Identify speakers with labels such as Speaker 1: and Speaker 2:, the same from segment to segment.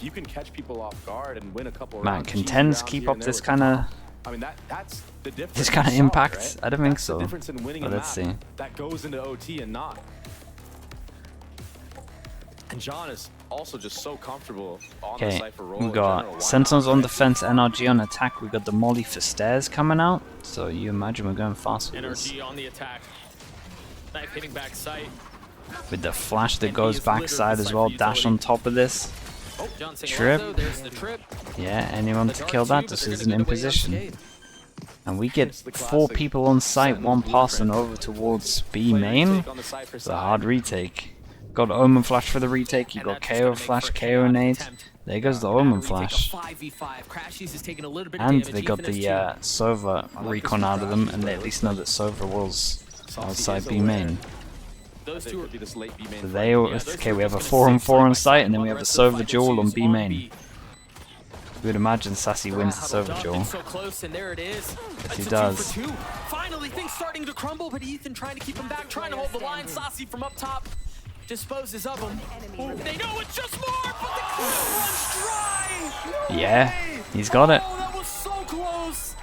Speaker 1: you can catch people off guard and win a couple
Speaker 2: Man,
Speaker 1: rounds.
Speaker 2: can Tens keep up this kind of
Speaker 1: I mean, that's the difference.
Speaker 2: this kind of impact? Right? I don't think so.
Speaker 1: The difference in winning a
Speaker 2: let's see.
Speaker 1: That goes into OT and not. And John is also just so comfortable on the Cypher role.
Speaker 2: We got Sentinels on defense, NRG on attack. We got the Molly for stairs coming out. So you imagine we're going fast with this.
Speaker 3: NRG on the attack. Knife hitting back sight.
Speaker 2: With the flash that goes backside as well. Dash on top of this. Trip. Yeah, anyone to kill that just isn't in position. And we get 4 people on site, 1 passing over towards B main. It's a hard retake. Got Omen Flash for the retake, you got KO Flash, KO Nade. There goes the Omen Flash. And they got the Sova recon out of them, and they at least know that Sova was outside B main. So they, okay, we have a 4-on-4 on site, and then we have a Sova duel on B main. We would imagine Sassy wins the Sova duel. Yes, he does.
Speaker 3: Finally, things starting to crumble, but Ethan trying to keep him back, trying to hold the line. Sassy from up top disposes of him. They know it's just more, but the clip runs dry.
Speaker 2: Yeah, he's got it.
Speaker 3: Oh, that was so close.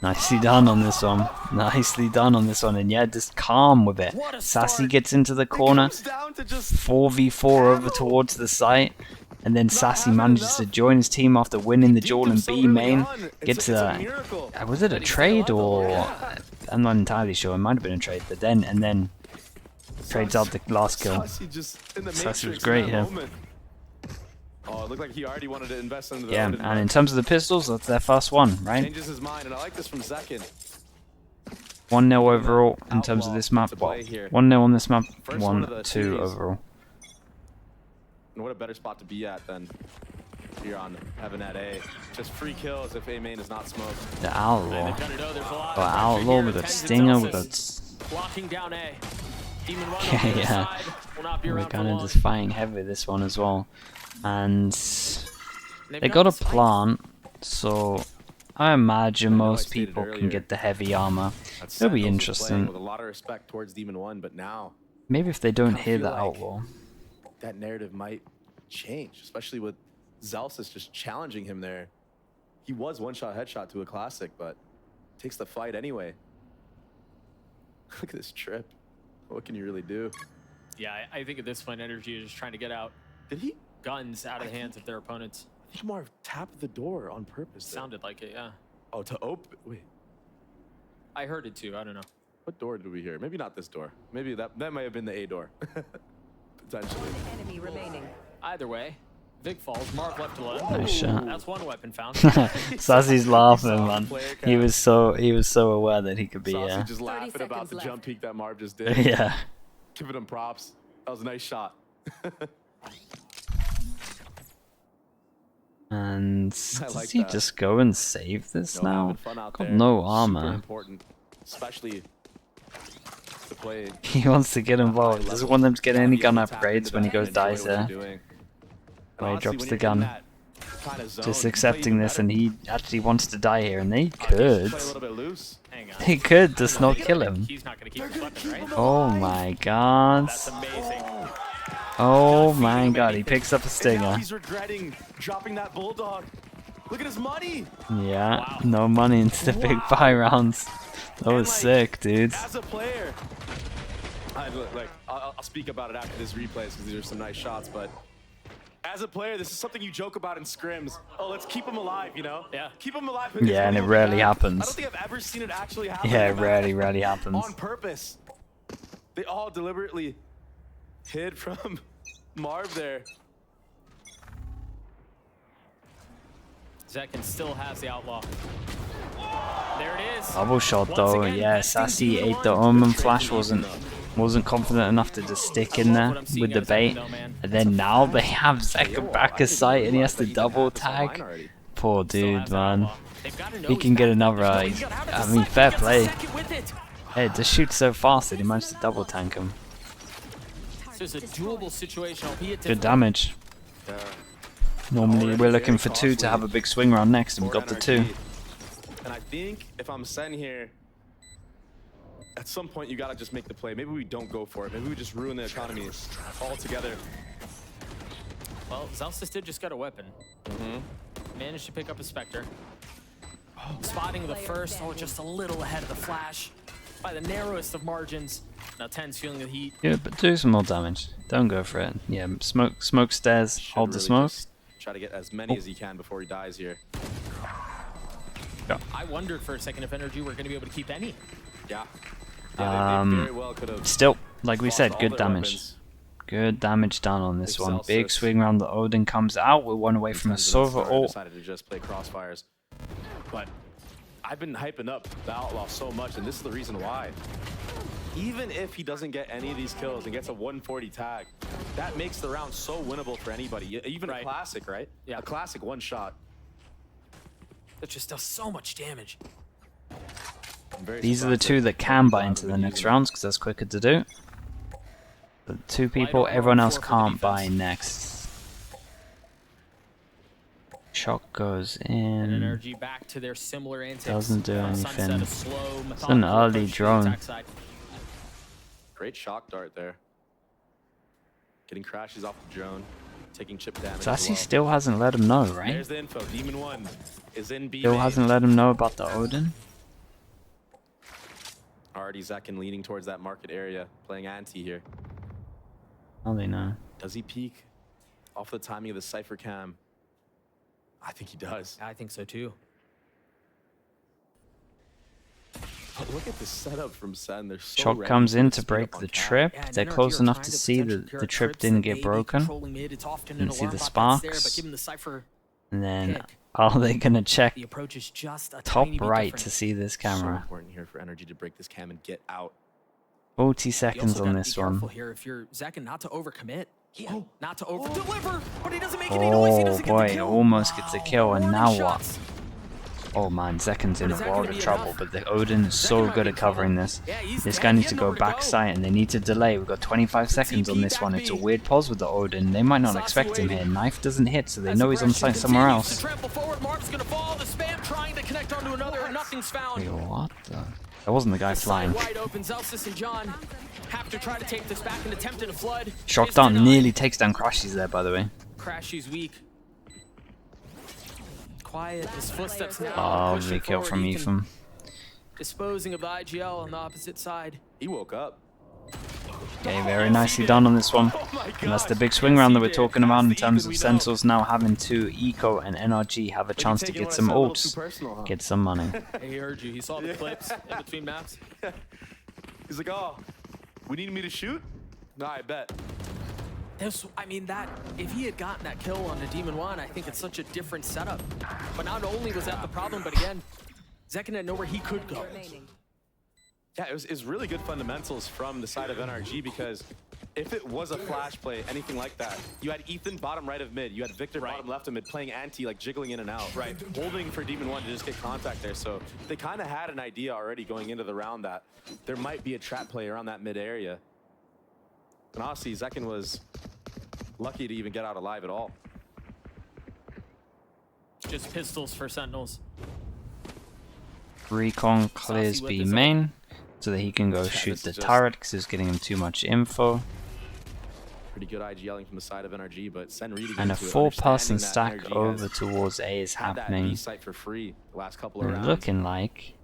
Speaker 2: Nicely done on this one. Nicely done on this one. And yeah, just calm with it. Sassy gets into the corner. 4v4 over towards the site. And then Sassy manages to join his team after winning the duel in B main. Gets a... was it a trade or... I'm not entirely sure. It might have been a trade. But then... trades out the last kill. Sassy was great here.
Speaker 1: Oh, it looked like he already wanted to invest into the
Speaker 2: and in terms of the pistols, that's their first one, right?
Speaker 1: Changes his mind, and I like this from second.
Speaker 2: 1-0 overall in terms of this map. Well, 1-0 on this map, 1-2 overall.
Speaker 1: And what a better spot to be at than here on Heaven at A. Just free kills if A main is not smoked.
Speaker 2: The Outlaw. Got Outlaw, we got Stinger, we got...
Speaker 3: Locking down A.
Speaker 2: Yeah, we're kind of just fighting heavy this one as well. And they got a plant, so I imagine most people can get the heavy armor. It'll be interesting.
Speaker 1: With a lot of respect towards Demon 1, but now
Speaker 2: maybe if they don't hear the Outlaw,
Speaker 1: that narrative might change, especially with Zelsis just challenging him there. He was one-shot headshot to a classic, but takes the fight anyway. Look at this trip. What can you really do?
Speaker 3: Yeah, I think at this point, NRG is just trying to get out.
Speaker 1: Did he?
Speaker 3: Guns out of the hands of their opponents.
Speaker 1: I think Marv tapped the door on purpose.
Speaker 3: Sounded like it, yeah.
Speaker 1: Oh, to open? Wait.
Speaker 3: I heard it too, I don't know.
Speaker 1: What door did we hear? Maybe not this door. Maybe that might have been the A door. Potentially.
Speaker 4: Enemy remaining.
Speaker 3: Either way, Vic falls, Marv left alone.
Speaker 2: Nice shot.
Speaker 3: That's one weapon found.
Speaker 2: Sassy's laughing, man. He was so aware that he could be.
Speaker 1: Sassy just laughing about the jump peek that Marv just did.
Speaker 2: Yeah.
Speaker 1: Giving him props. That was a nice shot.
Speaker 2: And does he just go and save this now? Got
Speaker 1: there.
Speaker 2: no armor.
Speaker 1: Important, especially to play.
Speaker 2: He wants to get involved. He doesn't want them to get any gun upgrades when he goes dies there. When he drops the gun. Just accepting this, and he actually wants to die here, and they could. They could just not kill him. Oh my god.
Speaker 3: That's amazing.
Speaker 2: Oh my god, he picks up a stinger.
Speaker 1: He's regretting dropping that bulldog. Look at his money.
Speaker 2: Yeah, no money into the big buy rounds. That was sick, dude.
Speaker 1: As a player, I'll speak about it after this replay because these are some nice shots. But as a player, this is something you joke about in scrims. Oh, let's keep him alive, you know?
Speaker 3: Yeah.
Speaker 1: Keep him alive.
Speaker 2: Yeah, and it rarely happens.
Speaker 1: I don't think I've ever seen it actually happen.
Speaker 2: Yeah, it rarely happens.
Speaker 1: On purpose. They all deliberately hid from Marv there.
Speaker 3: Zekin still has the outlaw. There it is.
Speaker 2: Double shot though, yeah. Sassy ate the Omen Flash, wasn't confident enough to just stick in there with the bait. And then now they have Zekin back a sight and he has to double tag. Poor dude, man. He can get another, I mean, fair play. Hey, it just shoots so fast that he managed to double tank him.
Speaker 3: There's a doable situation,
Speaker 2: Good damage. Normally we're looking for 2 to have a big swing round next, and we got the 2.
Speaker 1: And I think if I'm SEN here, at some point you gotta just make the play. Maybe we don't go for it. Maybe we just ruin the economy altogether.
Speaker 3: Well, Zelsys did just get a weapon. Managed to pick up a Spectre. Spotting the first, just a little ahead of the Flash. By the narrowest of margins. Now 10's feeling the heat.
Speaker 2: Yeah, but do some more damage. Don't go for it. Yeah, smoke stairs,
Speaker 1: Should
Speaker 2: hold the
Speaker 1: really
Speaker 2: smoke.
Speaker 1: just try to get as many as he can before he dies here.
Speaker 3: I wondered for a second if NRG were going to be able to keep any.
Speaker 1: Yeah. They very well could have.
Speaker 2: Still, like we
Speaker 1: lost
Speaker 2: said,
Speaker 1: all
Speaker 2: good
Speaker 1: their
Speaker 2: damage.
Speaker 1: weapons.
Speaker 2: Good damage done on this
Speaker 1: Big
Speaker 2: one. Big
Speaker 1: Celsius.
Speaker 2: swing round the Odin comes out. We're one away from a
Speaker 1: Tens and
Speaker 2: Sova
Speaker 1: Starter
Speaker 2: ult.
Speaker 1: decided to just play crossfires. But I've been hyping up the Outlaw so much, and this is the reason why. Even if he doesn't get any of these kills and gets a 140 tag, that makes the round so winnable for anybody. Even a classic, right?
Speaker 3: Yeah.
Speaker 1: A classic one shot.
Speaker 3: That just does so much damage.
Speaker 1: I'm very
Speaker 2: These are the
Speaker 1: surprised
Speaker 2: two that can buy
Speaker 1: Cloud
Speaker 2: into
Speaker 1: have
Speaker 2: the
Speaker 1: been
Speaker 2: next
Speaker 1: using
Speaker 2: rounds because that's quicker to do. But two people,
Speaker 3: armor
Speaker 2: everyone
Speaker 3: on
Speaker 2: else
Speaker 3: 4 for the
Speaker 2: can't buy
Speaker 3: defense.
Speaker 2: next. Shock goes
Speaker 3: And
Speaker 2: in.
Speaker 3: NRG back to their similar antics.
Speaker 2: Doesn't do
Speaker 3: Sunset,
Speaker 2: anything.
Speaker 3: a slow,
Speaker 2: It's an
Speaker 3: methodical
Speaker 2: early
Speaker 3: approach to the
Speaker 2: drone.
Speaker 3: attack side.
Speaker 1: Great shock dart there. Getting crashes off the drone, taking chip damage. as
Speaker 2: Sassy
Speaker 1: well.
Speaker 2: still hasn't let him know, right?
Speaker 1: There's the info. Demon 1 is in B.
Speaker 2: Still
Speaker 1: main.
Speaker 2: hasn't let him know about the Odin.
Speaker 1: Already Zekin leaning towards that market area, playing anti here.
Speaker 2: How they know?
Speaker 1: Does he peek off the timing of the Cypher cam? I think he does.
Speaker 3: I think so too.
Speaker 1: But look at the setup from SEN. They're so
Speaker 2: Shock
Speaker 1: ready
Speaker 2: comes in
Speaker 1: put
Speaker 2: to
Speaker 1: speed
Speaker 2: break
Speaker 1: up
Speaker 2: the
Speaker 1: on cap.
Speaker 2: trip.
Speaker 3: Yeah, and
Speaker 2: They're
Speaker 3: NRG
Speaker 2: close
Speaker 3: are
Speaker 2: enough
Speaker 3: trying
Speaker 2: to
Speaker 3: to
Speaker 2: see
Speaker 3: potentially
Speaker 2: that
Speaker 3: clear
Speaker 2: the
Speaker 3: up
Speaker 2: trip
Speaker 3: trips
Speaker 2: didn't
Speaker 3: that
Speaker 2: get
Speaker 3: may be
Speaker 2: broken.
Speaker 3: controlling mid. It's often an
Speaker 2: Didn't see
Speaker 3: alarm
Speaker 2: the
Speaker 3: bot that's there,
Speaker 2: sparks.
Speaker 3: but given the Cypher
Speaker 2: And then,
Speaker 3: pick,
Speaker 2: are they gonna check
Speaker 3: the approach is just a
Speaker 2: top
Speaker 3: tiny bit
Speaker 2: right
Speaker 3: different.
Speaker 2: to see this
Speaker 1: So
Speaker 2: camera?
Speaker 1: important here for NRG to break this cam and get out.
Speaker 2: 40
Speaker 3: You
Speaker 2: seconds
Speaker 3: also
Speaker 2: on
Speaker 3: gotta
Speaker 2: this
Speaker 3: be careful
Speaker 2: one.
Speaker 3: here if you're Zekin not to overcommit. Not to over deliver, but he doesn't make any noise. He
Speaker 2: Oh
Speaker 3: doesn't get
Speaker 2: boy,
Speaker 3: the kill.
Speaker 2: almost gets a kill, and
Speaker 3: Warning
Speaker 2: now
Speaker 3: shots.
Speaker 2: what? Oh man, Zekin's in
Speaker 3: But
Speaker 2: a
Speaker 3: is that
Speaker 2: world
Speaker 3: gonna
Speaker 2: of
Speaker 3: be
Speaker 2: trouble,
Speaker 3: enough?
Speaker 2: but the Odin is
Speaker 3: Zekin
Speaker 2: so
Speaker 3: might
Speaker 2: good
Speaker 3: be
Speaker 2: at
Speaker 3: in trouble.
Speaker 2: covering this.
Speaker 3: Yeah, he's
Speaker 2: This
Speaker 3: dead.
Speaker 2: guy
Speaker 3: He
Speaker 2: needs to
Speaker 3: had
Speaker 2: go
Speaker 3: nowhere to
Speaker 2: back
Speaker 3: go.
Speaker 2: site, and they need to delay. We've got 25 seconds on
Speaker 3: TP
Speaker 2: this
Speaker 3: back
Speaker 2: one. It's a
Speaker 3: B.
Speaker 2: weird pause with the Odin. They might not
Speaker 3: Sassy
Speaker 2: expect him here.
Speaker 3: waiting.
Speaker 2: Knife doesn't hit, so they
Speaker 3: As
Speaker 2: know he's on
Speaker 3: aggression
Speaker 2: site somewhere
Speaker 3: continues to
Speaker 2: else.
Speaker 3: trample forward, Mark's gonna fall. The spam trying to connect onto another, and nothing's found.
Speaker 2: Wait, what the? That wasn't the guy
Speaker 3: The side
Speaker 2: flying.
Speaker 3: wide open. Zelsys and John have to try to take this back and attempt a flood.
Speaker 2: Shock
Speaker 3: Is
Speaker 2: down
Speaker 3: denied.
Speaker 2: nearly takes down Crashies there, by the way.
Speaker 3: Crashy's weak. Quiet. His footsteps now.
Speaker 2: Oh,
Speaker 3: pushing
Speaker 2: the kill
Speaker 3: forward.
Speaker 2: from
Speaker 3: Ethan
Speaker 2: Ethan.
Speaker 3: disposing of the IGL on the opposite side.
Speaker 1: He woke up.
Speaker 2: Okay, very nicely done on this one.
Speaker 1: Oh my
Speaker 2: And that's the
Speaker 1: gosh.
Speaker 2: big swing round that we're
Speaker 3: did.
Speaker 2: talking about in
Speaker 1: That's the
Speaker 2: terms
Speaker 1: Ethan
Speaker 2: of
Speaker 1: we know.
Speaker 2: Sentinels now having 2 Eco and NRG have a
Speaker 1: Maybe
Speaker 2: chance to
Speaker 1: taking
Speaker 2: get
Speaker 1: what I
Speaker 2: some
Speaker 1: said a little too
Speaker 2: ults,
Speaker 1: personal, huh?
Speaker 2: get some money.
Speaker 3: Hey, he heard you. He saw the clips in between maps.
Speaker 1: He's like, oh, we need me to shoot? No, I bet.
Speaker 3: I mean, that if he had gotten that kill on the Demon 1, I think it's such a different setup. But not only was that the problem, but again, Zekin had nowhere he could go.
Speaker 1: Yeah, it was really good fundamentals from the side of NRG because if it was a flash play, anything like that, you had Ethan bottom right of mid, you had Victor bottom left of mid playing anti, like jiggling in and out. Right. Holding for Demon 1 to just get contact there. So they kind of had an idea already going into the round that there might be a trap play around that mid area. And honestly, Zekin was lucky to even get out alive at all.
Speaker 3: Just pistols for Sentinels.
Speaker 2: Recon clears
Speaker 3: Saucy with
Speaker 2: B
Speaker 3: his
Speaker 2: main so that he can go
Speaker 1: Yeah,
Speaker 2: shoot
Speaker 1: this
Speaker 2: the
Speaker 1: is just-
Speaker 2: turret because it's getting him too much info.
Speaker 1: Pretty good IGLing from the side of NRG, but Sen reading
Speaker 2: And a
Speaker 1: into it,
Speaker 2: 4-person
Speaker 1: understanding that
Speaker 2: stack
Speaker 1: NRG
Speaker 2: over
Speaker 1: has
Speaker 2: towards A is
Speaker 1: had that
Speaker 2: happening.
Speaker 1: B site for free the last couple of
Speaker 2: We're
Speaker 1: rounds.
Speaker 2: looking like,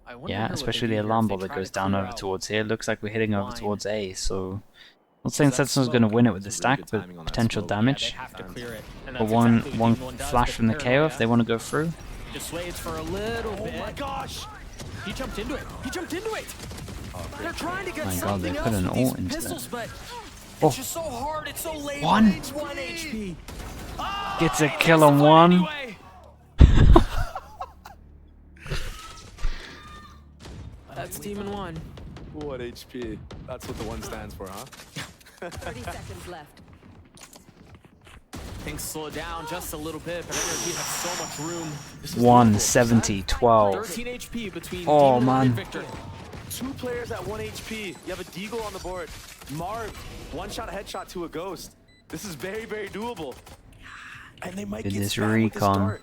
Speaker 3: I wonder
Speaker 2: yeah,
Speaker 3: here what they
Speaker 2: especially
Speaker 3: do
Speaker 2: the
Speaker 3: here
Speaker 2: alarm
Speaker 3: if they
Speaker 2: ball that
Speaker 3: try
Speaker 2: goes
Speaker 3: to
Speaker 2: down
Speaker 3: clear
Speaker 2: over
Speaker 3: out
Speaker 2: towards here. Looks like we're heading over
Speaker 3: line.
Speaker 2: towards A, so not saying
Speaker 3: That
Speaker 2: Sentinel's going to
Speaker 3: smoke.
Speaker 2: win it with the
Speaker 1: It's really
Speaker 2: stack,
Speaker 1: good
Speaker 2: but
Speaker 1: timing on that
Speaker 2: potential
Speaker 1: smoke.
Speaker 3: Yeah, they
Speaker 2: damage.
Speaker 3: have to clear it. And
Speaker 2: But
Speaker 3: that's
Speaker 2: one
Speaker 3: exactly what Demon 1 does,
Speaker 2: flash
Speaker 3: but
Speaker 2: from the KO
Speaker 3: paranoia
Speaker 2: if they want to go through.
Speaker 3: dissuades for a little bit.
Speaker 1: Oh my gosh!
Speaker 3: He jumped into it. He jumped into it. They're trying to get
Speaker 2: My God,
Speaker 3: something
Speaker 2: they
Speaker 3: else
Speaker 2: put an
Speaker 3: with these
Speaker 2: ult into
Speaker 3: pistols, but
Speaker 2: Oh.
Speaker 3: it's just so hard. It's so late.
Speaker 2: One.
Speaker 3: It's 1 HP. Oh,
Speaker 2: Gets a
Speaker 3: he
Speaker 2: kill
Speaker 3: gets
Speaker 2: on
Speaker 3: the fight
Speaker 2: one.
Speaker 3: anyway. That's Demon 1.
Speaker 1: 1 HP. That's what the 1 stands for, huh?
Speaker 4: 30 seconds left.
Speaker 3: Things slow down just a little bit, but NRG has so much room.
Speaker 2: 170, 12.
Speaker 3: 13 HP between
Speaker 2: Oh,
Speaker 3: Demon 1 and
Speaker 2: man.
Speaker 3: Victor.
Speaker 1: 2 players at 1 HP. You have a Deagle on the board. Marv, 1-shot headshot to a Ghost. This is very, very doable. And they might
Speaker 2: Did
Speaker 1: get
Speaker 2: this
Speaker 1: spammed with this
Speaker 2: recon.
Speaker 1: dart.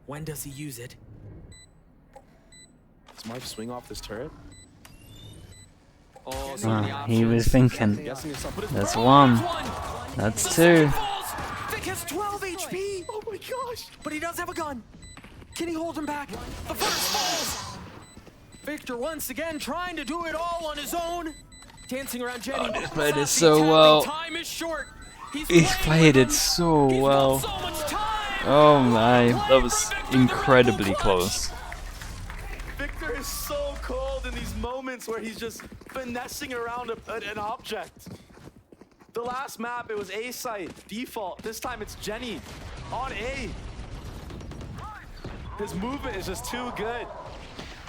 Speaker 3: When does he use it?
Speaker 1: Does Marv swing off this turret?
Speaker 3: Oh, so many
Speaker 2: He was
Speaker 3: options.
Speaker 2: thinking,
Speaker 1: Guessing yourself, but it's
Speaker 2: that's
Speaker 1: Marv.
Speaker 2: one.
Speaker 3: One.
Speaker 2: That's 2.
Speaker 3: Vic has 12 HP.
Speaker 1: Oh my gosh!
Speaker 3: But he does have a gun. Can he hold him back? The first falls. Victor once again trying to do it all on his own. Dancing around Jenny.
Speaker 2: He played it
Speaker 3: Sassy
Speaker 2: so
Speaker 3: tapping.
Speaker 2: well.
Speaker 3: Time is short.
Speaker 2: He's
Speaker 3: playing
Speaker 2: played
Speaker 3: with
Speaker 2: it
Speaker 3: them.
Speaker 2: so
Speaker 3: He's got
Speaker 2: well.
Speaker 3: so much time.
Speaker 2: Oh my, that was incredibly close.
Speaker 1: Victor is so cold in these moments where he's just finessing around an object. The last map, it was A site, default. This time it's Jenny on A. His movement is just too good.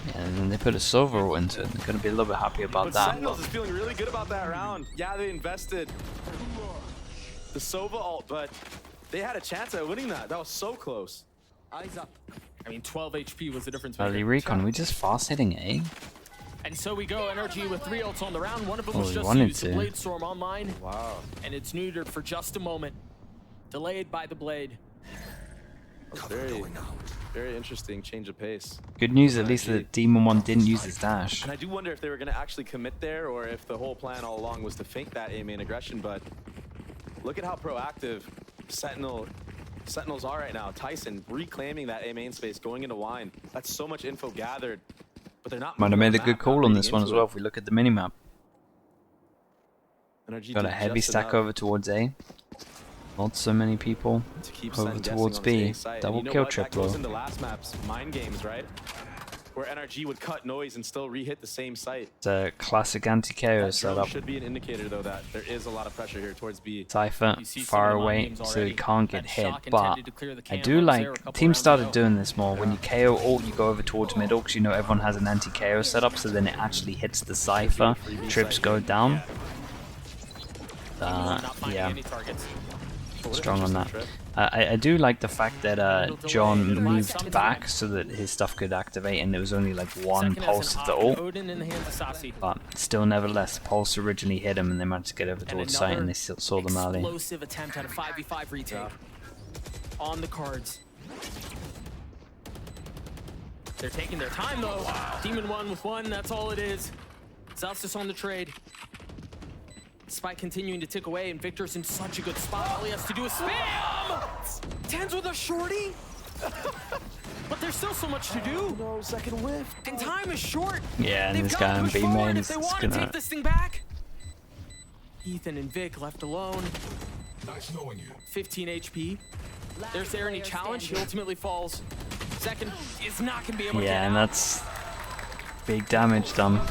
Speaker 2: Yeah, and then they put a silver ult into it. They're going to be a little bit happy about
Speaker 1: But
Speaker 2: that.
Speaker 1: Sentinels is feeling really good about that round. Yeah, they invested the Sova ult, but they had a chance at winning that. That was so close.
Speaker 3: Eyes up. I mean, 12 HP was the difference.
Speaker 2: Early recon, we just fast hitting A.
Speaker 3: And so we go, NRG with 3 ults on the round. One of them
Speaker 2: Oh,
Speaker 3: was
Speaker 2: we
Speaker 3: just
Speaker 2: wanted
Speaker 3: used, the
Speaker 2: to.
Speaker 3: Blade Storm online.
Speaker 1: Wow.
Speaker 3: And it's neutered for just a moment. Delayed by the Blade.
Speaker 1: Very, very interesting change of pace.
Speaker 2: Good news, at least that Demon 1 didn't use his dash.
Speaker 1: And I do wonder if they were going to actually commit there or if the whole plan all along was to feint that A main aggression, but look at how proactive Sentinels are right now. Tyson reclaiming that A main space, going into wine. That's so much info gathered, but they're not
Speaker 2: Might have
Speaker 1: moving
Speaker 2: made
Speaker 1: the
Speaker 2: a good
Speaker 1: map,
Speaker 2: call
Speaker 1: not
Speaker 2: on
Speaker 1: reading
Speaker 2: this one as
Speaker 1: into
Speaker 2: well
Speaker 1: it.
Speaker 2: if we look at the minimap.
Speaker 1: NRG
Speaker 2: Got a
Speaker 1: did
Speaker 2: heavy
Speaker 1: just
Speaker 2: stack
Speaker 1: enough
Speaker 2: over towards A. Not so many people
Speaker 1: to keep
Speaker 2: over
Speaker 1: Sen guessing
Speaker 2: towards
Speaker 1: on this
Speaker 2: B.
Speaker 1: A site. And
Speaker 2: Double
Speaker 1: you know
Speaker 2: kill
Speaker 1: what? That
Speaker 2: triplo.
Speaker 1: goes into last map's mind games, right? Where NRG would cut noise and still re-hit the same site.
Speaker 2: It's a classic anti-KO
Speaker 1: That drone
Speaker 2: setup.
Speaker 1: should be an indicator, though, that there is a lot of pressure here towards B.
Speaker 2: Cypher
Speaker 3: You see
Speaker 2: far
Speaker 3: some of the mind
Speaker 2: away
Speaker 3: games
Speaker 2: so he
Speaker 3: already.
Speaker 2: can't get
Speaker 3: That
Speaker 2: hit,
Speaker 3: shock
Speaker 2: but
Speaker 3: intended to clear the
Speaker 2: I
Speaker 3: cam
Speaker 2: do
Speaker 3: up
Speaker 2: like
Speaker 3: there a couple
Speaker 2: teams
Speaker 3: rounds
Speaker 2: started
Speaker 3: ago.
Speaker 2: doing this more. When you KO ult, you go over towards middle because you know everyone has an anti-KO setup, so then it actually hits the Cypher. Trips go down.
Speaker 3: Not finding
Speaker 2: Yeah,
Speaker 3: any targets.
Speaker 2: strong on that. I do like the fact that John moved back so that his stuff could activate, and there was only like one
Speaker 3: Second
Speaker 2: pulse
Speaker 3: as an
Speaker 2: of the
Speaker 3: op,
Speaker 2: ult.
Speaker 3: Odin in the hands of Sassy.
Speaker 2: But still, nevertheless, the pulse originally hit him, and they managed to get over towards site, and they still saw them early.
Speaker 3: Explosive attempt at a 5v5 retake. On the cards. They're taking their time though. Demon 1 with 1, that's all it is. Zalstis on the trade. Spike continuing to tick away, and Victor's in such a good spot. All he has to do is spam! Tens with a shorty? But there's still so much to do.
Speaker 1: No, second whiff.
Speaker 3: And time is short.
Speaker 2: Yeah, and
Speaker 3: They've
Speaker 2: this
Speaker 3: got to
Speaker 2: guy on
Speaker 3: push
Speaker 2: B
Speaker 3: forward
Speaker 2: main
Speaker 3: if
Speaker 2: is
Speaker 3: they
Speaker 2: just
Speaker 3: want to
Speaker 2: gonna.
Speaker 3: take this thing back. Ethan and Vic left alone.
Speaker 5: Nice knowing you.
Speaker 3: 15 HP. There's there any challenge. He ultimately falls. Second is not going to be able to get
Speaker 2: Yeah, and
Speaker 3: out.
Speaker 2: that's big damage done.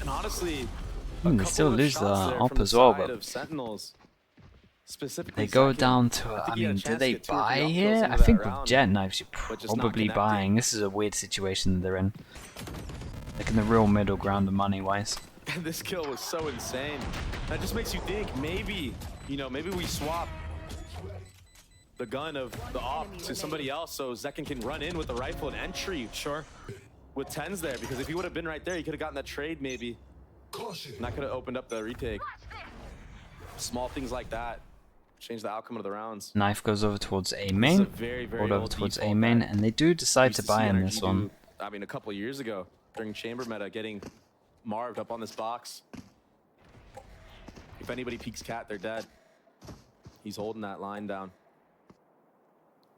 Speaker 1: And honestly,
Speaker 2: They still lose the op as well, but
Speaker 1: Sentinels, specifically
Speaker 2: they go
Speaker 1: second.
Speaker 2: down to.
Speaker 1: I
Speaker 2: I
Speaker 1: think he had a
Speaker 2: mean,
Speaker 1: chance
Speaker 2: do
Speaker 1: to
Speaker 2: they
Speaker 1: get 2 or 3
Speaker 2: buy
Speaker 1: up kills
Speaker 2: here?
Speaker 1: into
Speaker 2: I
Speaker 1: that
Speaker 2: think with
Speaker 1: round,
Speaker 2: Jet Knives, you're
Speaker 1: but just not
Speaker 2: probably
Speaker 1: connecting.
Speaker 2: buying. This is a weird situation that they're in. Like in the real middle ground of money-wise.
Speaker 1: This kill was so insane. That just makes you think maybe, maybe we swap the gun of the op to somebody else so Zekin can run in with the rifle and entry.
Speaker 3: Sure.
Speaker 1: With 10s there, because if he would have been right there, he could have gotten that trade maybe.
Speaker 5: Caution.
Speaker 1: And that could have opened up the retake. Small things like that change the outcome of the rounds.
Speaker 2: Knife goes over towards A
Speaker 1: This is
Speaker 2: main,
Speaker 1: a very, very
Speaker 2: rolled over
Speaker 1: old
Speaker 2: towards
Speaker 1: default
Speaker 2: A main,
Speaker 1: that
Speaker 2: and they do
Speaker 1: we
Speaker 2: decide
Speaker 1: used
Speaker 2: to
Speaker 1: see
Speaker 2: buy in
Speaker 1: NRG
Speaker 2: this one.
Speaker 1: do, I mean, a couple of years ago during chamber meta, getting marved up on this box. If anybody peeks cat, they're dead. He's holding that line down.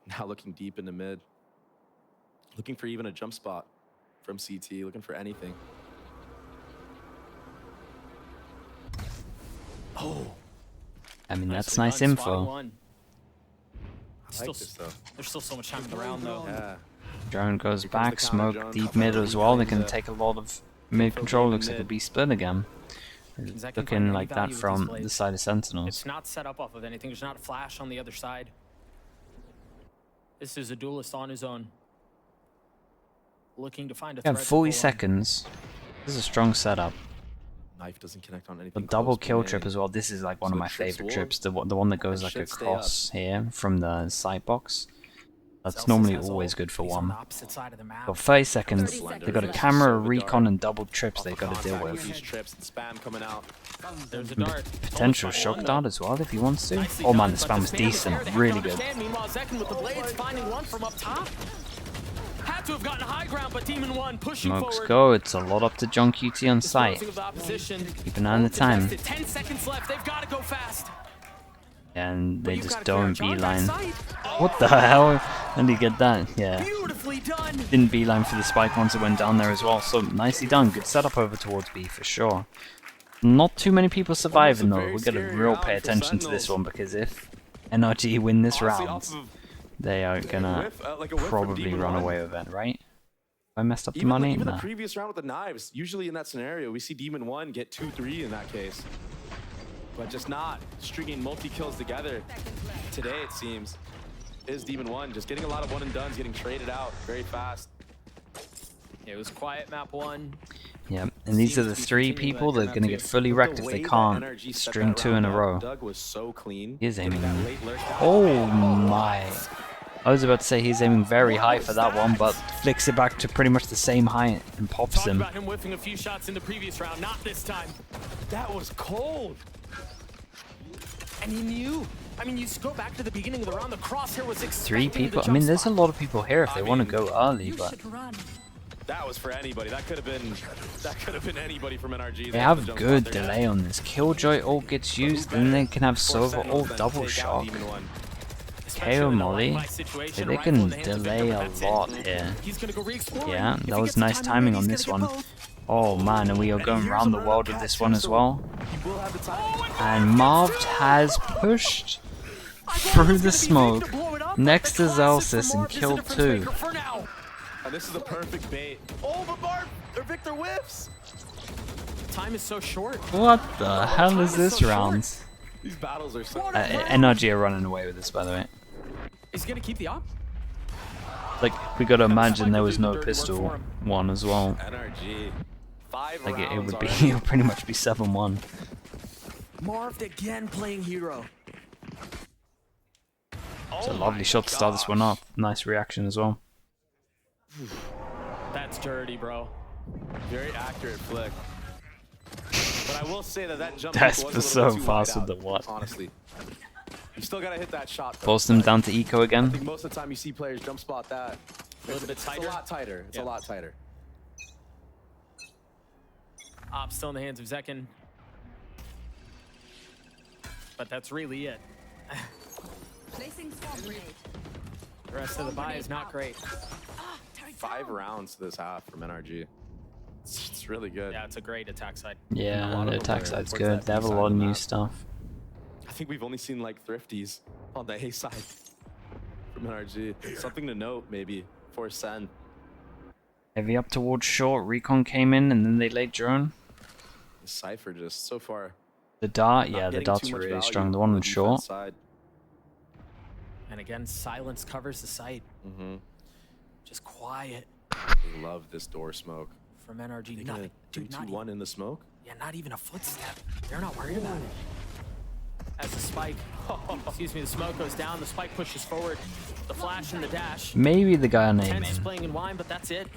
Speaker 1: Now looking deep into mid. Looking for even a jump spot from CT, looking for anything. Oh,
Speaker 2: I mean, that's
Speaker 3: Nicely
Speaker 2: nice
Speaker 3: done, spotting
Speaker 2: info.
Speaker 3: one.
Speaker 1: I
Speaker 3: Still,
Speaker 1: like this though.
Speaker 3: there's still so much time in the round though.
Speaker 1: Yeah.
Speaker 2: Drone goes
Speaker 1: Here comes
Speaker 2: back,
Speaker 1: the counter,
Speaker 2: smoke
Speaker 1: John.
Speaker 2: deep mid as well. They can
Speaker 1: Reclaims
Speaker 2: take a lot of mid control. Looks like it'll
Speaker 1: mid.
Speaker 2: be split again.
Speaker 3: Zach can find
Speaker 2: Looking
Speaker 3: any
Speaker 2: like that
Speaker 3: value with these
Speaker 2: from
Speaker 3: blades.
Speaker 2: the side of Sentinels.
Speaker 3: It's not set up off of anything. There's not a flash on the other side. This is a duelist on his own. Looking to find a
Speaker 2: Yeah,
Speaker 3: thread to
Speaker 2: 40
Speaker 3: pull on.
Speaker 2: seconds. This is a strong setup.
Speaker 1: Knife doesn't connect on
Speaker 2: The
Speaker 1: anything.
Speaker 2: double
Speaker 1: close,
Speaker 2: kill
Speaker 1: man.
Speaker 2: trip as well. This is like one
Speaker 1: So
Speaker 2: of my
Speaker 1: trips
Speaker 2: favorite
Speaker 1: will-
Speaker 2: trips. The one that goes
Speaker 1: and
Speaker 2: like
Speaker 1: should stay
Speaker 2: across here from the side box. That's
Speaker 3: Zelsis
Speaker 2: normally
Speaker 3: has
Speaker 2: always
Speaker 3: ult.
Speaker 2: good for
Speaker 3: He's on the
Speaker 2: one.
Speaker 3: opposite side of the map.
Speaker 2: Got 30 seconds.
Speaker 4: 30
Speaker 2: They've got a
Speaker 4: seconds.
Speaker 2: camera,
Speaker 1: So
Speaker 2: recon,
Speaker 1: dart.
Speaker 2: and double trips
Speaker 1: Off
Speaker 2: they've
Speaker 1: of
Speaker 2: got to deal
Speaker 1: contact
Speaker 2: with.
Speaker 1: These trips and spam coming out.
Speaker 3: There's a dart.
Speaker 2: Potential
Speaker 3: Almost
Speaker 2: shock
Speaker 3: one,
Speaker 2: dart
Speaker 3: though.
Speaker 2: as well if he wants to.
Speaker 3: Nicely
Speaker 2: Oh man,
Speaker 3: done,
Speaker 2: the
Speaker 3: but
Speaker 2: spam was
Speaker 3: spam is there.
Speaker 2: decent.
Speaker 3: They have to
Speaker 2: Really good.
Speaker 3: understand. Meanwhile, Zekin with the blades finding one from up top. Had to have gotten high ground, but Demon 1 pushing
Speaker 2: Smokes
Speaker 3: forward.
Speaker 2: go. It's a lot up to John QT on site.
Speaker 3: Disposing of the opposition.
Speaker 2: Keep an eye on the
Speaker 3: Ult
Speaker 2: time.
Speaker 3: invested. 10 seconds left. They've got to go fast.
Speaker 2: And they
Speaker 3: But you've
Speaker 2: just
Speaker 3: got it
Speaker 2: don't
Speaker 3: clear. John
Speaker 2: beeline.
Speaker 3: backside.
Speaker 2: What the hell? How did he get that? Yeah.
Speaker 3: Beautifully done.
Speaker 2: Didn't beeline for the spike once it went down there as well. So nicely done. Good setup over towards B for sure. Not too many people surviving though.
Speaker 1: very
Speaker 2: We're gonna
Speaker 1: scary
Speaker 2: real
Speaker 1: round
Speaker 2: pay
Speaker 1: for
Speaker 2: attention to this
Speaker 1: Sentinels.
Speaker 2: one because if NRG win this
Speaker 1: Honestly,
Speaker 2: round,
Speaker 1: off of
Speaker 2: they are gonna
Speaker 1: whiff, like a whiff from
Speaker 2: probably
Speaker 1: Demon
Speaker 2: run
Speaker 1: One.
Speaker 2: away with it, right? Have I messed up the
Speaker 1: Even,
Speaker 2: money?
Speaker 1: even
Speaker 2: Nah.
Speaker 1: the previous round with the knives, usually in that scenario, we see Demon 1 get 2-3 in that case. But just not stringing multi-kills together today, it seems, is Demon 1. Just getting a lot of one-and-dones, getting traded out very fast.
Speaker 3: It was quiet map 1.
Speaker 2: Yeah, and these are the
Speaker 3: Seems to be
Speaker 2: three
Speaker 3: continuing
Speaker 2: people
Speaker 3: that
Speaker 2: that are gonna get
Speaker 3: too.
Speaker 2: fully
Speaker 1: The
Speaker 2: wrecked if
Speaker 1: way
Speaker 2: they
Speaker 1: that
Speaker 2: can't
Speaker 1: NRG set
Speaker 2: string
Speaker 1: that
Speaker 2: 2 in a
Speaker 1: round
Speaker 2: row.
Speaker 1: up, Doug was so clean.
Speaker 2: He is
Speaker 1: Getting
Speaker 2: aiming.
Speaker 1: that late lurk down.
Speaker 2: Oh my! I was about to say he's aiming very high for that one, but flicks it back to pretty much the same height and pops
Speaker 3: Talked
Speaker 2: him.
Speaker 3: about him whiffing a few shots in the previous round, not this time.
Speaker 1: That was cold.
Speaker 3: And he knew. I mean, you go back to the beginning of the round, the crosshair was
Speaker 2: 3
Speaker 3: expecting
Speaker 2: people.
Speaker 3: the
Speaker 2: I mean,
Speaker 3: jump
Speaker 2: there's a
Speaker 3: spot.
Speaker 2: lot of people here if they want to
Speaker 1: mean,
Speaker 2: go early, but
Speaker 1: That was for anybody. That could have been anybody from NRG.
Speaker 2: they have good delay on this. Killjoy ult gets used, then they can have Sova ult double shock.
Speaker 3: Especially
Speaker 2: KO
Speaker 3: in a
Speaker 2: Molly.
Speaker 3: live situation,
Speaker 2: They
Speaker 3: a rifle
Speaker 2: can
Speaker 3: in the hands of
Speaker 2: delay
Speaker 3: Victor,
Speaker 2: a
Speaker 3: that's it.
Speaker 2: lot here.
Speaker 3: He's gonna go re-exploring.
Speaker 2: Yeah,
Speaker 3: If
Speaker 2: that
Speaker 3: he
Speaker 2: was
Speaker 3: gets
Speaker 2: nice
Speaker 3: the
Speaker 2: timing
Speaker 3: right,
Speaker 2: on
Speaker 3: he's
Speaker 2: this
Speaker 3: gonna
Speaker 2: one.
Speaker 3: get both.
Speaker 2: Oh man, and we are going around the world with this one as well.
Speaker 1: He will have the time.
Speaker 2: And Marved has pushed through the smoke next to Zelsis and killed 2.
Speaker 1: And this is a perfect bait. Oh, but Victor whiffs.
Speaker 3: Time is so short.
Speaker 2: What the hell is this round?
Speaker 1: These battles are so.
Speaker 2: NRG are running away with this, by the way.
Speaker 3: Is he gonna keep the op?
Speaker 2: Like, we gotta imagine there was no pistol one as well.
Speaker 1: NRG. 5
Speaker 2: Like, it
Speaker 1: rounds
Speaker 2: would be,
Speaker 1: already.
Speaker 2: it would pretty much be 7-1.
Speaker 3: Marved again playing hero.
Speaker 2: It's a lovely shot to start this one off. Nice reaction as well.
Speaker 3: That's dirty, bro.
Speaker 1: Very accurate flick. But I will say that jump
Speaker 2: That's
Speaker 1: was a
Speaker 2: so
Speaker 1: little bit too
Speaker 2: fast
Speaker 1: wide
Speaker 2: with
Speaker 1: out,
Speaker 2: the what.
Speaker 1: honestly. You still gotta hit that shot. Though.
Speaker 2: Forced him down to eco
Speaker 1: I
Speaker 2: again.
Speaker 1: think most of the time you see players jump spot that.
Speaker 3: A little bit
Speaker 1: It's
Speaker 3: tighter.
Speaker 1: a lot tighter. It's a lot tighter.
Speaker 3: Op still in the hands of Zekin. But that's really it.
Speaker 4: Placing swarm grenade.
Speaker 3: The rest of the buy is not great.
Speaker 1: 5 rounds to this half from NRG. It's really good.
Speaker 3: Yeah, it's a great attack side.
Speaker 2: Yeah,
Speaker 1: lot of
Speaker 2: the
Speaker 1: them
Speaker 2: attack
Speaker 1: are
Speaker 2: side's
Speaker 1: towards
Speaker 2: good.
Speaker 1: that
Speaker 2: They have a
Speaker 1: B side
Speaker 2: lot
Speaker 1: of
Speaker 2: of
Speaker 1: the
Speaker 2: new
Speaker 1: map.
Speaker 2: stuff.
Speaker 1: I think we've only seen like thrifties on the A side from NRG. Something to note maybe for SEN.
Speaker 2: Heavy up towards short. Recon came in and then they laid drone.
Speaker 1: The Cypher just so far.
Speaker 2: The dart,
Speaker 1: not
Speaker 2: yeah, the
Speaker 1: getting
Speaker 2: dart's
Speaker 1: too much
Speaker 2: really
Speaker 1: value
Speaker 2: strong. The one on
Speaker 1: defense
Speaker 2: short.
Speaker 1: Side.
Speaker 3: And again, silence covers the site. Just quiet
Speaker 1: I love this door smoke.
Speaker 3: from NRG.
Speaker 1: They
Speaker 3: Nothing.
Speaker 1: gonna
Speaker 3: Dude, not
Speaker 1: 3-2-1 in the smoke?
Speaker 3: Yeah, not even a footstep. They're not worried about it. As the spike, excuse me, the smoke goes down, the spike pushes forward, the flash and the dash.
Speaker 2: Maybe the guy on
Speaker 3: Tense is
Speaker 2: aiming.
Speaker 3: playing in wine, but that's it.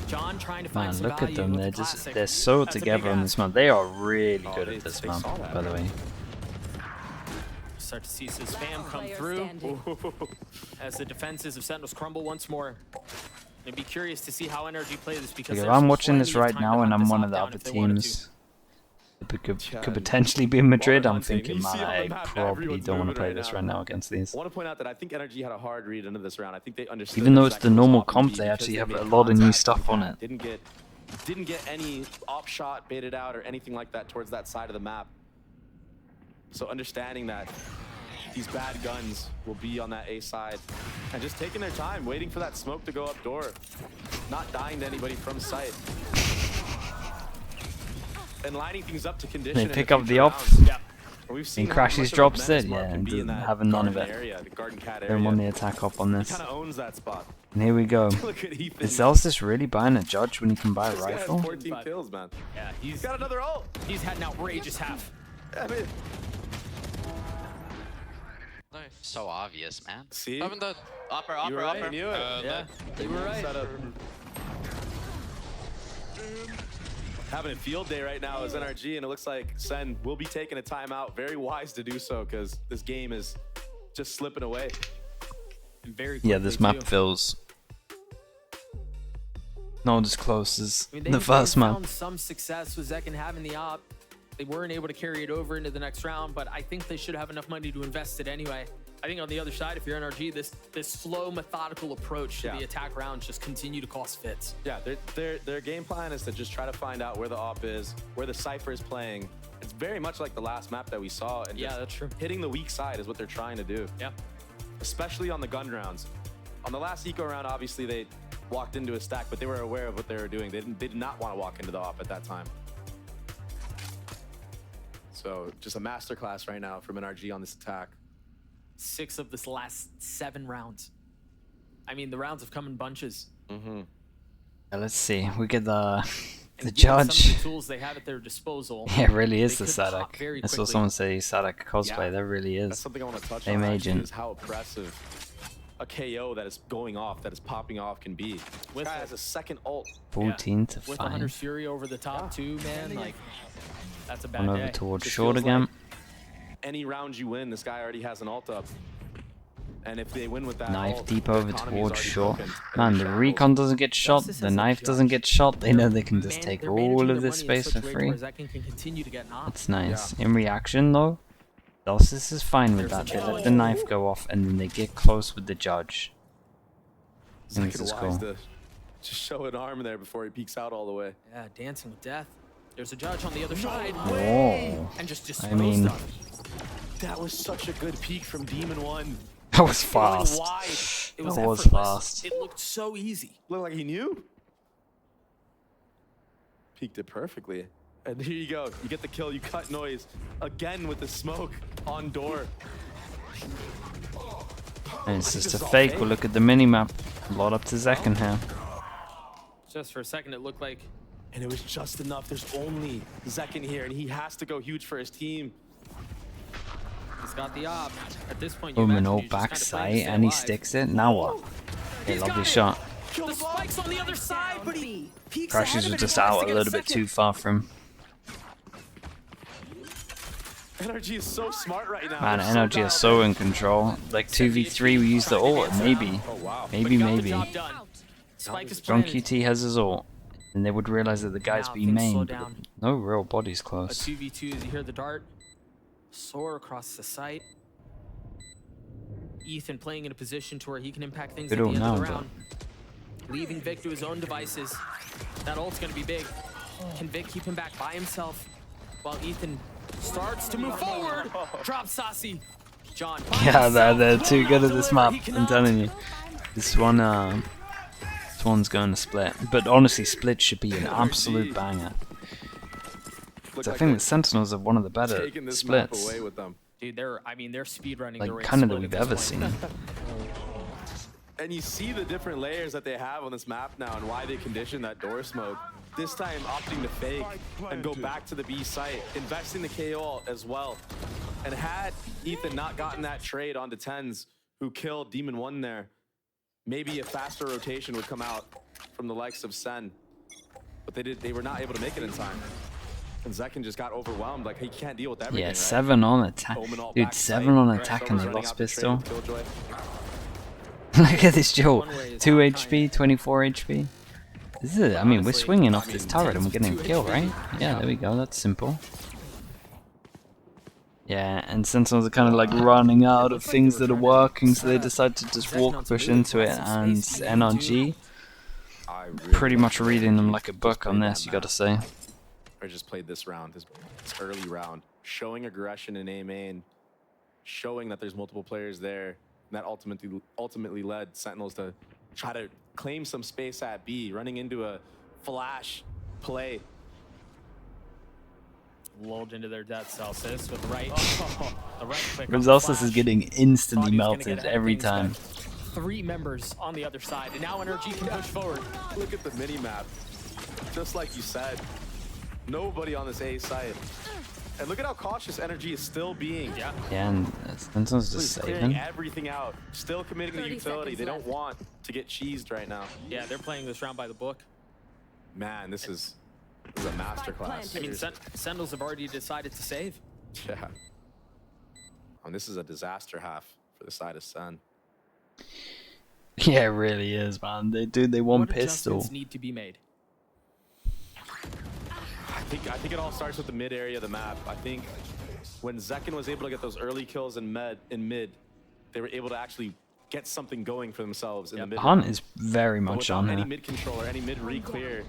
Speaker 3: John trying to find
Speaker 2: Man,
Speaker 3: some
Speaker 2: look
Speaker 3: value
Speaker 2: at them.
Speaker 3: with
Speaker 2: They're
Speaker 3: the
Speaker 2: just
Speaker 3: classic.
Speaker 2: they're so
Speaker 3: That's a big
Speaker 2: together on
Speaker 3: ask.
Speaker 2: this map. They are really good
Speaker 1: they-
Speaker 2: at this
Speaker 1: they
Speaker 2: map,
Speaker 1: saw that,
Speaker 2: by the way.
Speaker 3: Start to see some spam come
Speaker 4: Player
Speaker 3: through
Speaker 4: standing.
Speaker 3: as the defenses of Sentinels crumble once more. I'd be curious to see how NRG play this because
Speaker 2: Like, if
Speaker 3: there's
Speaker 2: I'm watching this
Speaker 3: plenty of
Speaker 2: right
Speaker 3: time
Speaker 2: now
Speaker 3: to
Speaker 2: and
Speaker 3: hunt
Speaker 2: I'm
Speaker 3: this
Speaker 2: one
Speaker 3: op
Speaker 2: of the
Speaker 3: down
Speaker 2: other
Speaker 3: if they wanted to.
Speaker 2: teams, it could
Speaker 1: Yeah,
Speaker 2: potentially be Madrid. I'm
Speaker 1: hunting.
Speaker 2: thinking,
Speaker 1: You see
Speaker 2: man,
Speaker 1: on the
Speaker 2: I
Speaker 1: map,
Speaker 2: probably
Speaker 1: everyone's
Speaker 2: don't want to
Speaker 1: moving
Speaker 2: play
Speaker 1: right
Speaker 2: this
Speaker 1: now.
Speaker 2: right now against these.
Speaker 1: I want to point out that I think NRG had a hard read into this round. I think they understood.
Speaker 2: Even though
Speaker 1: that
Speaker 2: it's the
Speaker 1: Zach was
Speaker 2: normal
Speaker 1: off in
Speaker 2: comp,
Speaker 1: B
Speaker 2: they
Speaker 1: because
Speaker 2: actually have
Speaker 1: made
Speaker 2: a lot of new
Speaker 1: contact
Speaker 2: stuff
Speaker 1: with
Speaker 2: on
Speaker 1: that.
Speaker 2: it.
Speaker 1: Didn't get any op shot baited out or anything like that towards that side of the map. So understanding that these bad guns will be on that A side and just taking their time, waiting for that smoke to go up door, not dying to anybody from sight, and lining things up to condition.
Speaker 2: They
Speaker 1: in
Speaker 2: pick
Speaker 1: the
Speaker 2: up the
Speaker 1: future
Speaker 2: op.
Speaker 1: rounds. Yeah. We've seen
Speaker 2: And
Speaker 1: how
Speaker 2: Crashies
Speaker 1: much of a
Speaker 2: drops
Speaker 1: menace
Speaker 2: it,
Speaker 1: Mark
Speaker 2: yeah,
Speaker 1: can
Speaker 2: and
Speaker 1: be in
Speaker 2: doesn't
Speaker 1: that
Speaker 2: have none of
Speaker 1: garden
Speaker 2: it.
Speaker 1: area, the garden cat
Speaker 2: Then
Speaker 1: area.
Speaker 2: won the attack up on
Speaker 1: He
Speaker 2: this.
Speaker 1: kind of owns that spot.
Speaker 2: And here we go.
Speaker 1: Look at Ethan.
Speaker 2: Is Zelsis really buying a judge when he can buy a
Speaker 1: This guy has
Speaker 2: rifle?
Speaker 1: 14 kills, man.
Speaker 3: Yeah,
Speaker 1: He's got another ult.
Speaker 3: he's had an outrageous half.
Speaker 1: I mean,
Speaker 6: So obvious, man.
Speaker 1: see?
Speaker 6: Open the upper,
Speaker 1: You
Speaker 6: upper,
Speaker 1: were right.
Speaker 6: upper.
Speaker 1: I knew it.
Speaker 3: Yeah, you were right.
Speaker 1: Setup. Having a field day right now is NRG, and it looks like SEN will be taking a timeout. Very wise to do so because this game is just slipping away.
Speaker 3: And very
Speaker 2: Yeah, this
Speaker 3: quickly,
Speaker 2: map
Speaker 3: too.
Speaker 2: feels not as close as
Speaker 3: I mean,
Speaker 2: the
Speaker 3: they've
Speaker 2: first map.
Speaker 3: found some success with Zekin having the op. They weren't able to carry it over into the next round, but I think they should have enough money to invest it anyway. I think on the other side, if you're NRG, this slow, methodical approach to the attack rounds just continue to cost fits.
Speaker 1: Yeah, their game plan is to just try to find out where the op is, where the Cypher is playing. It's very much like the last map that we saw. And
Speaker 3: Yeah, that's true.
Speaker 1: Hitting the weak side is what they're trying to do.
Speaker 3: Yeah.
Speaker 1: Especially on the gun rounds. On the last eco round, obviously they walked into a stack, but they were aware of what they were doing. They did not want to walk into the op at that time. So just a masterclass right now from NRG on this attack.
Speaker 3: 6 of this last 7 rounds. I mean, the rounds have come in bunches.
Speaker 2: Yeah, let's see. We get the
Speaker 3: And given
Speaker 2: judge.
Speaker 3: some of the tools they have at their disposal.
Speaker 2: Yeah, it really is
Speaker 3: they
Speaker 2: the
Speaker 3: could pop very
Speaker 2: Sadak. I saw
Speaker 3: quickly.
Speaker 2: someone say Sadak cosplay.
Speaker 1: Yeah.
Speaker 2: That really
Speaker 1: That's
Speaker 2: is.
Speaker 1: something I want to touch
Speaker 2: Same
Speaker 1: on actually,
Speaker 2: agent.
Speaker 1: is how oppressive a KO that is going off, that is popping off can be.
Speaker 3: With
Speaker 1: Guy
Speaker 3: it.
Speaker 1: has a second ult.
Speaker 2: 14 to
Speaker 3: With the Hunter's
Speaker 2: 5.
Speaker 3: Fury over the top too, man, like that's a bad
Speaker 2: One
Speaker 3: day.
Speaker 2: over towards
Speaker 1: Just
Speaker 2: short
Speaker 1: feels
Speaker 2: again.
Speaker 1: like any round you win, this guy already has an ult up. And if they win with that
Speaker 2: Knife
Speaker 1: ult,
Speaker 2: deep
Speaker 1: the
Speaker 2: over
Speaker 1: economy's
Speaker 2: towards
Speaker 1: already
Speaker 2: short.
Speaker 1: broken.
Speaker 2: Man, the
Speaker 1: Shambles.
Speaker 2: recon doesn't get shot.
Speaker 3: Justice
Speaker 2: The
Speaker 3: has
Speaker 2: knife
Speaker 3: the
Speaker 2: doesn't
Speaker 3: judge.
Speaker 2: get shot. They know they can
Speaker 3: They're
Speaker 2: just take
Speaker 3: they're
Speaker 2: all
Speaker 3: managing
Speaker 2: of
Speaker 3: their
Speaker 2: this
Speaker 3: money in
Speaker 2: space for
Speaker 3: such a way to
Speaker 2: free.
Speaker 3: where Zekin can continue to get knocked.
Speaker 2: That's nice. In reaction, though, Delsis is fine with that. They let the knife go off and then they get close with the judge. I think this is
Speaker 1: Zekin
Speaker 2: cool.
Speaker 1: wise to just show an arm there before he peeks out all the way.
Speaker 3: Yeah, dancing with death. There's a judge on the other side.
Speaker 2: Whoa.
Speaker 3: And just
Speaker 2: I mean,
Speaker 3: stuff.
Speaker 1: That was such a good peek from Demon 1.
Speaker 2: that was
Speaker 1: Going
Speaker 2: fast.
Speaker 1: wide.
Speaker 3: It was
Speaker 2: That was
Speaker 3: effortless.
Speaker 2: fast.
Speaker 3: It looked so easy.
Speaker 1: Looked like he knew. Peeked it perfectly. And here you go. You get the kill. You cut noise. Again with the smoke on door.
Speaker 2: And it's just a
Speaker 1: This is all
Speaker 2: fake.
Speaker 1: fake.
Speaker 2: We'll look at the minimap. A lot up to Zekin here.
Speaker 3: Just for a second, it looked like
Speaker 1: And it was just enough. There's only Zekin here, and he has to go huge for his team.
Speaker 3: he's got the op. At this point, you
Speaker 2: Boom, an
Speaker 3: imagine
Speaker 2: old
Speaker 3: he's just kinda
Speaker 2: backside,
Speaker 3: playing to stay
Speaker 2: and he
Speaker 3: alive.
Speaker 2: sticks it. Now what? Okay,
Speaker 3: He's
Speaker 2: lovely
Speaker 3: got it.
Speaker 2: shot.
Speaker 3: The spike's on the other side, but he peeks
Speaker 2: Crashes
Speaker 3: ahead of
Speaker 2: was
Speaker 3: it
Speaker 2: just
Speaker 3: and wants
Speaker 2: out
Speaker 3: to
Speaker 2: a
Speaker 3: get
Speaker 2: little bit
Speaker 3: second.
Speaker 2: too far from.
Speaker 1: NRG is so smart right now.
Speaker 2: Man,
Speaker 1: They're
Speaker 2: NRG is so in control. Like 2v3, we use the ult. Maybe.
Speaker 1: Oh, wow.
Speaker 3: But he
Speaker 2: Maybe,
Speaker 3: got the
Speaker 2: maybe.
Speaker 3: job done. Spike is
Speaker 2: John
Speaker 3: planted.
Speaker 2: QT has his ult. And they would realize that the guy's
Speaker 3: Now
Speaker 2: being
Speaker 3: things slow
Speaker 2: main.
Speaker 3: down.
Speaker 2: No real bodies
Speaker 3: A
Speaker 2: close.
Speaker 3: 2v2 as you hear the dart soar across the site. Ethan playing in a position to where he can impact things
Speaker 2: Good
Speaker 3: at the
Speaker 2: ult
Speaker 3: end of the
Speaker 2: now, but-
Speaker 3: round. Leaving Vic to his own devices. That ult's gonna be big. Can Vic keep him back by himself while Ethan starts to move forward? Drop Sassy. John. by
Speaker 2: Yeah,
Speaker 3: himself.
Speaker 2: they're too good at this map.
Speaker 3: He
Speaker 2: I'm
Speaker 3: cannot.
Speaker 2: telling you. This one's going to split. But honestly, split should be an absolute banger.
Speaker 1: Look
Speaker 2: So I
Speaker 1: like
Speaker 2: think
Speaker 1: they're
Speaker 2: the Sentinels are one of the better
Speaker 1: taking this map
Speaker 2: splits.
Speaker 1: away with them.
Speaker 3: Dude, they're speedrunning the
Speaker 2: Like,
Speaker 3: race
Speaker 2: kind of that
Speaker 3: split
Speaker 2: we've
Speaker 3: at
Speaker 2: ever
Speaker 3: this point.
Speaker 2: seen.
Speaker 1: And you see the different layers that they have on this map now and why they condition that door smoke. This time opting to fake and go back to the B site, investing the KO as well. And had Ethan not gotten that trade onto Tens, who killed Demon 1 there, maybe a faster rotation would come out from the likes of SEN. But they were not able to make it in time. And Zekin just got overwhelmed, like he can't deal with everything.
Speaker 2: Yeah,
Speaker 1: right?
Speaker 2: 7 on attack.
Speaker 1: Omen ult
Speaker 2: Dude,
Speaker 1: back
Speaker 2: 7
Speaker 1: site.
Speaker 2: on
Speaker 1: Right,
Speaker 2: attack and
Speaker 1: Sober's
Speaker 2: they
Speaker 1: running
Speaker 2: lost
Speaker 1: out the trade
Speaker 2: pistol.
Speaker 1: with Killjoy.
Speaker 2: Look at this Joe.
Speaker 3: One way is
Speaker 2: 2
Speaker 3: not
Speaker 2: HP, 24 HP. This is it. I mean, we're
Speaker 3: Honestly,
Speaker 2: swinging off
Speaker 3: I
Speaker 2: this
Speaker 3: mean,
Speaker 2: turret and we're getting a
Speaker 3: 2
Speaker 2: kill,
Speaker 3: HP.
Speaker 2: right? Yeah, there we go. That's simple. Yeah, and Sentinels are kind of like running out of things that are working, so they decide to just walk push into it. And NRG,
Speaker 1: I really
Speaker 2: pretty
Speaker 1: like
Speaker 2: much
Speaker 1: the way
Speaker 2: reading them
Speaker 1: NRG
Speaker 2: like a
Speaker 1: just
Speaker 2: book
Speaker 1: played
Speaker 2: on
Speaker 1: that
Speaker 2: this, you
Speaker 1: map.
Speaker 2: gotta say.
Speaker 1: Or just played this round, this early round, showing aggression in A main, showing that there's multiple players there, and that ultimately led Sentinels to try to claim some space at B, running into a flash play.
Speaker 3: Lulled into their death, Celsius with the right click. on the
Speaker 2: Rosalsis is
Speaker 3: flash.
Speaker 2: getting instantly
Speaker 3: Thought he was gonna
Speaker 2: melted
Speaker 3: get ahead of
Speaker 2: every
Speaker 3: things,
Speaker 2: time.
Speaker 3: but 3 members on the other side, and now NRG can push forward.
Speaker 1: Look at the mini map, just like you said, nobody on this A site. And look at how cautious NRG is still being.
Speaker 3: Yeah.
Speaker 2: Yeah, and Sentinels just
Speaker 1: He's clearing
Speaker 2: saving.
Speaker 1: everything out, still committing the
Speaker 4: 30
Speaker 1: utility.
Speaker 4: seconds
Speaker 1: They don't
Speaker 4: left.
Speaker 1: want to get cheesed right now.
Speaker 3: Yeah, they're playing this round by the book.
Speaker 1: Man, this is a masterclass.
Speaker 3: I mean, Sentinels have already decided to save.
Speaker 1: Yeah. And this is a disaster half for the side of Sun.
Speaker 2: Yeah, it really is, man. They want
Speaker 3: What
Speaker 2: pistol.
Speaker 3: adjustments need to be made?
Speaker 1: I think it all starts with the mid area of the map. I think when Zekken was able to get those early kills in mid, they were able to actually get something going for themselves in the mid.
Speaker 2: Hunt is very
Speaker 1: But
Speaker 2: much
Speaker 1: without
Speaker 2: on
Speaker 1: any
Speaker 2: here.
Speaker 1: mid control or any mid re-clear,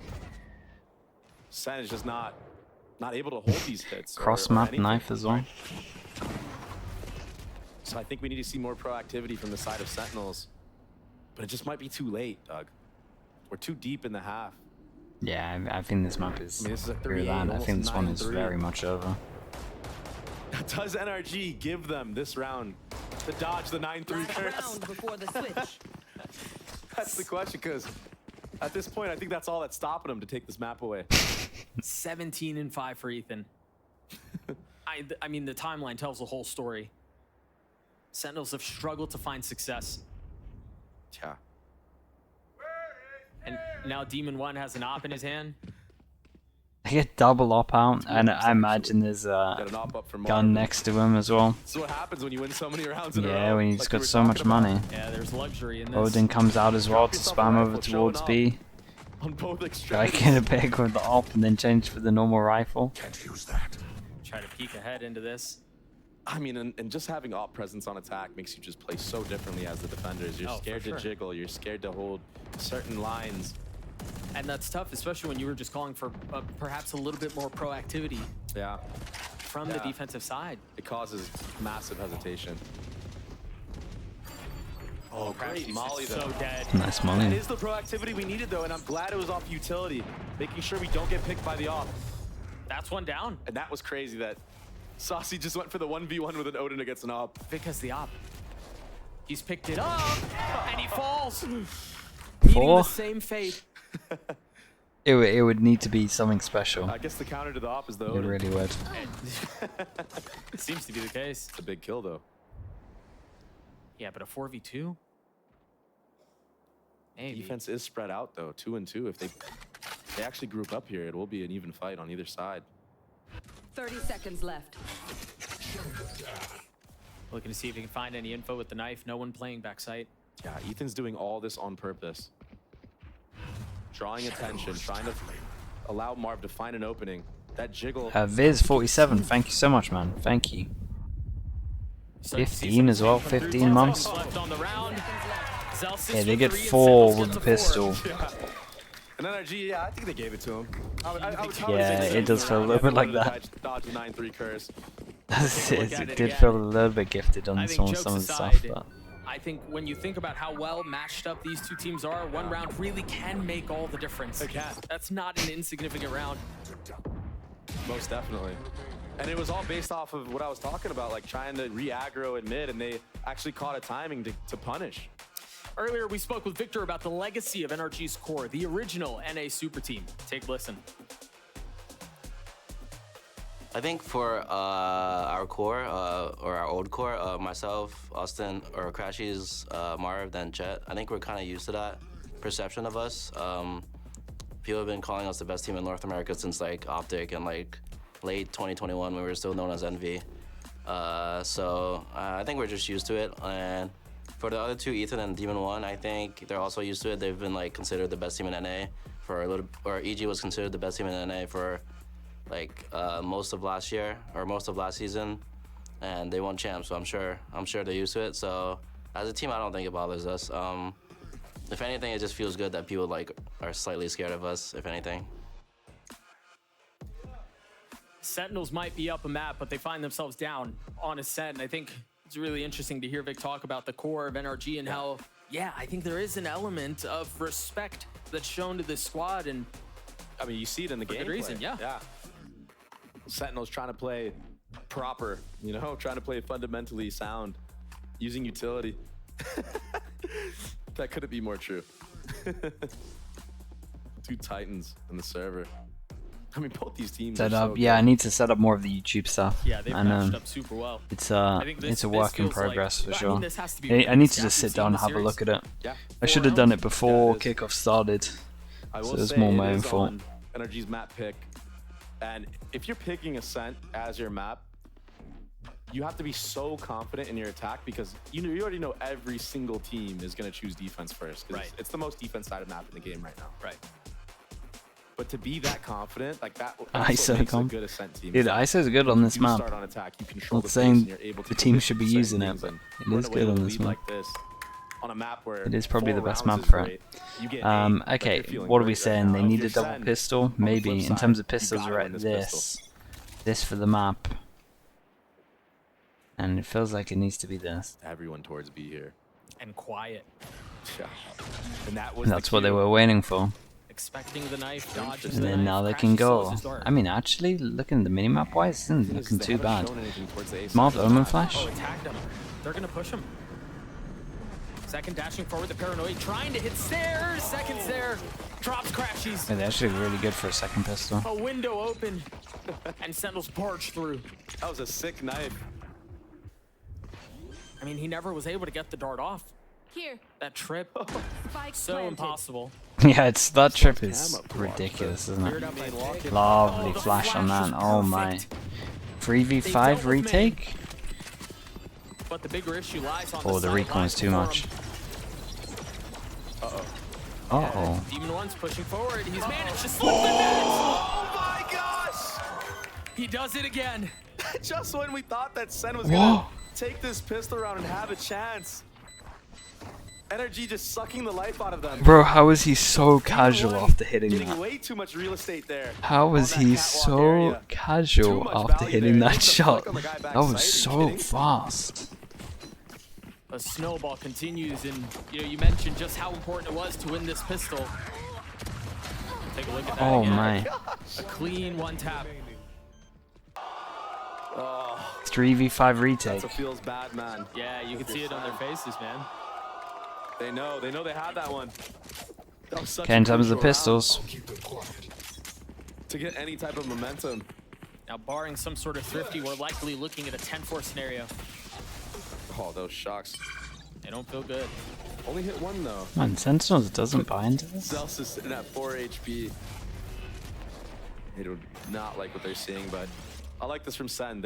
Speaker 1: SEN is just not able to hold these hits.
Speaker 2: Cross
Speaker 1: or
Speaker 2: map
Speaker 1: anything.
Speaker 2: knife as well.
Speaker 1: So I think we need to see more proactivity from the side of Sentinels. But it just might be too late, Doug. We're too deep in the half.
Speaker 2: Yeah, I think this map is.
Speaker 1: I mean, this is a
Speaker 2: through
Speaker 1: 3-8,
Speaker 2: that. I
Speaker 1: almost
Speaker 2: think this one is
Speaker 1: 9-3.
Speaker 2: very much over.
Speaker 1: Does NRG give them this round to dodge the 9-3 curse?
Speaker 4: Round before the switch.
Speaker 1: That's the question, because at this point, I think that's all that's stopping them to take this map away.
Speaker 3: 17-5 for Ethan. I mean, the timeline tells the whole story. Sentinels have struggled to find success.
Speaker 1: Yeah.
Speaker 3: And now Demon 1 has an op in his hand.
Speaker 2: I get double op out, and I imagine there's
Speaker 1: Got
Speaker 2: a
Speaker 1: an op up for
Speaker 2: gun
Speaker 1: Marv.
Speaker 2: next to him as well.
Speaker 1: This is what happens when you win so many rounds in a row.
Speaker 2: Yeah, when you
Speaker 1: like
Speaker 2: just
Speaker 1: we
Speaker 2: got
Speaker 1: were
Speaker 2: so much
Speaker 1: talking about.
Speaker 2: money.
Speaker 3: Yeah, there's luxury in this.
Speaker 2: Odin comes out as well
Speaker 1: Drop
Speaker 2: to
Speaker 1: yourself a
Speaker 2: spam
Speaker 1: rifle,
Speaker 2: over
Speaker 1: showing
Speaker 2: towards
Speaker 1: off.
Speaker 2: B.
Speaker 1: On both
Speaker 2: Guy
Speaker 1: extremities.
Speaker 2: get a pick with the op and then change for the normal rifle.
Speaker 5: Can't use that.
Speaker 3: Try to peek ahead into this.
Speaker 1: I mean, and just having op presence on attack makes you just play so differently as the defenders. You're
Speaker 3: Oh, for
Speaker 1: scared to
Speaker 3: sure.
Speaker 1: jiggle. You're scared to hold certain lines.
Speaker 3: And that's tough, especially when you were just calling for perhaps a little bit more proactivity
Speaker 1: Yeah.
Speaker 3: from the
Speaker 1: Yeah.
Speaker 3: defensive side.
Speaker 1: It causes massive hesitation. Oh, great
Speaker 3: He's
Speaker 1: molly, though.
Speaker 3: so dead.
Speaker 2: Nice
Speaker 1: That
Speaker 2: molly.
Speaker 1: is the proactivity we needed, though, and I'm glad it was off utility. Making sure we don't get picked by the op.
Speaker 3: That's one down
Speaker 1: And that was crazy that Saucy just went for the 1v1 with an Odin against an op.
Speaker 3: because the op. He's picked it up and he falls. Meeting
Speaker 2: Four?
Speaker 3: the same fate.
Speaker 2: It would need to be something special.
Speaker 1: I guess the counter to the op is the
Speaker 2: It
Speaker 1: Odin.
Speaker 2: really would.
Speaker 3: It seems to be the case.
Speaker 1: It's a big kill, though.
Speaker 3: Yeah, but a 4v2? Maybe.
Speaker 1: Defense is spread out, though. 2 and 2. If they actually group up here, it will be an even fight on either side.
Speaker 4: 30 seconds left.
Speaker 3: Looking to see if he can find any info with the knife. No one playing backside.
Speaker 1: Yeah, Ethan's doing all this on purpose. Drawing attention, trying to allow Marv to find an opening. That jiggle.
Speaker 2: Viz47, thank you so much, man. Thank you.
Speaker 3: Starting to see
Speaker 2: 15
Speaker 3: some
Speaker 2: as well,
Speaker 3: come through.
Speaker 2: 15
Speaker 3: 10
Speaker 2: months.
Speaker 3: seconds left on the round. Zelsis
Speaker 2: Yeah, they
Speaker 3: with
Speaker 2: get
Speaker 3: 3 and
Speaker 2: 4
Speaker 3: Sentinels
Speaker 2: with the
Speaker 3: gets a 4.
Speaker 2: pistol.
Speaker 1: Yeah. And NRG, yeah, I think they gave it to him. I would
Speaker 2: Yeah,
Speaker 1: say
Speaker 2: it does feel a little bit like that.
Speaker 1: Dodge the 9-3 curse.
Speaker 2: It did feel a little bit gifted on
Speaker 3: I
Speaker 2: some
Speaker 3: think
Speaker 2: of
Speaker 3: jokes
Speaker 2: the
Speaker 3: aside,
Speaker 2: stuff, but
Speaker 3: I think when you think about how well matched up these two teams are, one round really can make all the difference.
Speaker 1: It can.
Speaker 3: That's not an insignificant round.
Speaker 1: Most definitely. And it was all based off of what I was talking about, like trying to re-aggro at mid, and they actually caught a timing to punish.
Speaker 3: Earlier, we spoke with Victor about the legacy of NRG's core, the original NA super team. Take a listen.
Speaker 7: I think for our core, or our old core, myself, Austin, or Crashies, Marv, then Jet, I think we're kind of used to that perception of us. People have been calling us the best team in North America since like Optic and like late 2021 when we were still known as Envy. So I think we're just used to it. And for the other two, Ethan and Demon 1, I think they're also used to it. They've been like considered the best team in NA for a little, or EG was considered the best team in NA for like most of last year or most of last season, and they won champs. So I'm sure they're used to it. So as a team, I don't think it bothers us. If anything, it just feels good that people like are slightly scared of us. If anything.
Speaker 3: Sentinels might be up a map, but they find themselves down on Ascent. And I think it's really interesting to hear Vic talk about the core of NRG and how, yeah, I think there is an element of respect that's shown to this squad. And
Speaker 1: I mean, you see it in the
Speaker 3: For
Speaker 1: game.
Speaker 3: good reason, yeah.
Speaker 1: Yeah. Sentinel's trying to play proper, you know, trying to play fundamentally sound, using utility. That couldn't be more true. Two Titans in the server. I mean, both these teams
Speaker 2: set
Speaker 1: are
Speaker 2: up.
Speaker 1: so
Speaker 2: Yeah, I
Speaker 1: good.
Speaker 2: need to set up more of the YouTube stuff.
Speaker 3: yeah, they've
Speaker 2: and,
Speaker 3: matched up super well.
Speaker 2: It's
Speaker 3: I think this
Speaker 2: a work in
Speaker 3: feels like-
Speaker 2: progress for
Speaker 3: I mean,
Speaker 2: sure.
Speaker 3: this has to be
Speaker 2: I need to
Speaker 3: the
Speaker 2: just sit
Speaker 3: scariest
Speaker 2: down and
Speaker 3: team
Speaker 2: have
Speaker 3: in
Speaker 2: a
Speaker 3: the
Speaker 2: look at it.
Speaker 1: Yeah.
Speaker 2: I should have done it
Speaker 3: rounds?
Speaker 2: before
Speaker 1: Yeah, it is.
Speaker 2: kickoff started.
Speaker 1: I will
Speaker 2: So it's
Speaker 1: say
Speaker 2: more
Speaker 1: it
Speaker 2: my own
Speaker 1: is
Speaker 2: fault.
Speaker 1: on NRG's map pick. And if you're picking Ascent as your map, you have to be so confident in your attack because you already know every single team is going to choose defense first. 'Cause
Speaker 3: Right.
Speaker 1: It's the most defense-sided map in the game right now.
Speaker 3: Right.
Speaker 1: But to be that confident, like that,
Speaker 2: ISO
Speaker 1: that's what makes a
Speaker 2: comp.
Speaker 1: good Ascent team.
Speaker 2: Dude, ISO's good on this
Speaker 1: You
Speaker 2: map.
Speaker 1: start on attack, you control
Speaker 2: Not
Speaker 1: the
Speaker 2: saying
Speaker 1: pace, and you're able to
Speaker 2: the team
Speaker 1: commit
Speaker 2: should be
Speaker 1: to certain
Speaker 2: using it,
Speaker 1: things
Speaker 2: but
Speaker 1: and
Speaker 2: it
Speaker 1: run
Speaker 2: is
Speaker 1: away
Speaker 2: good
Speaker 1: with
Speaker 2: on
Speaker 1: a
Speaker 2: this
Speaker 1: lead
Speaker 2: map.
Speaker 1: like this on a map where
Speaker 2: It is probably
Speaker 1: 4
Speaker 2: the best
Speaker 1: rounds
Speaker 2: map
Speaker 1: is
Speaker 2: for it.
Speaker 1: great. You get 8, like,
Speaker 2: Okay,
Speaker 1: you're feeling
Speaker 2: what are we
Speaker 1: great right
Speaker 2: saying? They
Speaker 1: now. If
Speaker 2: need a
Speaker 1: you're
Speaker 2: double
Speaker 1: Sen,
Speaker 2: pistol?
Speaker 1: on the
Speaker 2: Maybe.
Speaker 1: flip
Speaker 2: In
Speaker 1: side,
Speaker 2: terms of
Speaker 1: you
Speaker 2: pistols,
Speaker 1: gotta
Speaker 2: we're
Speaker 1: win
Speaker 2: at
Speaker 1: this pistol.
Speaker 2: this for the map. And it feels like it needs to be this.
Speaker 1: Everyone towards B here.
Speaker 3: And quiet.
Speaker 1: Yeah. And that was
Speaker 2: And
Speaker 1: the
Speaker 2: that's what they
Speaker 1: cue.
Speaker 2: were waiting for.
Speaker 3: Expecting the knife, dodges
Speaker 2: And
Speaker 3: the
Speaker 2: then
Speaker 3: knife,
Speaker 2: now they
Speaker 3: Crashy
Speaker 2: can
Speaker 3: slows
Speaker 2: go.
Speaker 3: his dart.
Speaker 2: I mean, actually, looking at the minimap wise, it isn't
Speaker 1: Thing is,
Speaker 2: looking
Speaker 1: they
Speaker 2: too
Speaker 1: haven't
Speaker 2: bad.
Speaker 1: shown anything towards the A side
Speaker 2: Marv
Speaker 1: of the
Speaker 2: Omen
Speaker 1: map.
Speaker 2: Flash?
Speaker 3: Oh, attacked him. They're gonna push him. Second dashing forward, the paranoid trying to hit stairs. Seconds there, drops Crashies.
Speaker 2: Yeah, they're actually really good for a second pistol.
Speaker 3: A window open, and Sentinels barge through.
Speaker 1: That was a sick knife.
Speaker 3: I mean, he never was able to get the dart off.
Speaker 4: Here.
Speaker 3: That trip,
Speaker 4: Spike
Speaker 3: so
Speaker 4: planted.
Speaker 3: impossible.
Speaker 2: Yeah, it's that trip
Speaker 1: Cam
Speaker 2: is
Speaker 1: up to watch
Speaker 2: ridiculous, isn't
Speaker 3: Cleared
Speaker 2: it?
Speaker 3: up by Vic.
Speaker 2: Lovely
Speaker 3: Oh, the
Speaker 2: flash on
Speaker 3: flash
Speaker 2: that.
Speaker 3: was
Speaker 2: Oh my.
Speaker 3: perfect.
Speaker 2: 3v5
Speaker 3: with
Speaker 2: retake?
Speaker 3: But the bigger issue lies on
Speaker 2: Oh, the
Speaker 3: side
Speaker 2: recon
Speaker 3: lines
Speaker 2: is too
Speaker 3: for
Speaker 2: much.
Speaker 3: him.
Speaker 2: Uh-oh.
Speaker 3: Demon One's pushing forward. He's managed to slip the net.
Speaker 1: Oh my gosh!
Speaker 3: He does it again.
Speaker 1: Just when we thought that Sen was
Speaker 2: Whoa.
Speaker 1: gonna take this pistol round and have a chance. NRG just sucking the life out of them.
Speaker 2: Bro, how is he so casual
Speaker 1: Demon One
Speaker 2: after hitting
Speaker 1: getting
Speaker 2: that?
Speaker 1: way too much real estate there.
Speaker 2: How was
Speaker 1: on that
Speaker 2: he
Speaker 1: catwalk
Speaker 2: so
Speaker 1: area. Too
Speaker 2: casual
Speaker 1: much
Speaker 2: after
Speaker 1: value
Speaker 2: hitting
Speaker 1: there.
Speaker 2: that
Speaker 1: Takes the
Speaker 2: shot?
Speaker 1: flick on the guy
Speaker 2: That
Speaker 1: backside.
Speaker 2: was
Speaker 1: Are you
Speaker 2: so
Speaker 1: kidding?
Speaker 2: fast.
Speaker 3: A snowball continues, and you mentioned just how important it was to win this pistol. Take a look at that
Speaker 2: Oh
Speaker 3: again.
Speaker 2: my.
Speaker 3: A clean one tap.
Speaker 2: 3v5 retake.
Speaker 1: That's what feels bad, man.
Speaker 3: Yeah, you can see it on their faces, man.
Speaker 1: They know they have that one. That was such
Speaker 2: Okay,
Speaker 1: a
Speaker 2: in terms of the
Speaker 1: crucial round
Speaker 2: pistols.
Speaker 5: Keep them quiet.
Speaker 1: to get any type of momentum.
Speaker 3: Now, barring some sort of thrifty, we're likely looking at a 10-4 scenario.
Speaker 1: Oh, those shocks.
Speaker 3: They don't feel good.
Speaker 1: Only hit one though.
Speaker 2: Man, Sentinels doesn't buy into this.
Speaker 1: Zels is sitting at 4 HP. They do not like what they're seeing, but I like this from Sen.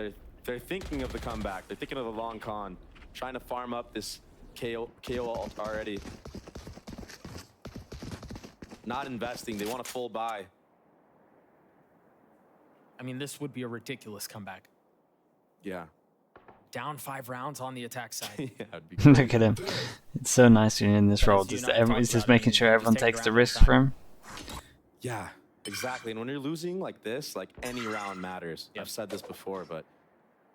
Speaker 1: They're thinking of the comeback. They're thinking of the long con, trying to farm up this KO ult already. Not investing. They want a full buy.
Speaker 3: I mean, this would be a ridiculous comeback.
Speaker 1: Yeah.
Speaker 3: Down 5 rounds on the attack side.
Speaker 1: Yeah, it'd be
Speaker 2: Look at him. It's so nice when you're in this role.
Speaker 3: you
Speaker 2: Just
Speaker 3: and I
Speaker 2: he's
Speaker 3: talked
Speaker 2: just
Speaker 3: about it,
Speaker 2: making
Speaker 3: you
Speaker 2: sure
Speaker 3: just
Speaker 2: everyone
Speaker 3: take it
Speaker 2: takes the
Speaker 3: around
Speaker 2: risk
Speaker 3: the
Speaker 2: for him.
Speaker 1: Yeah, exactly. And when you're losing like this, like any round matters.
Speaker 3: Yep.
Speaker 1: I've said this before, but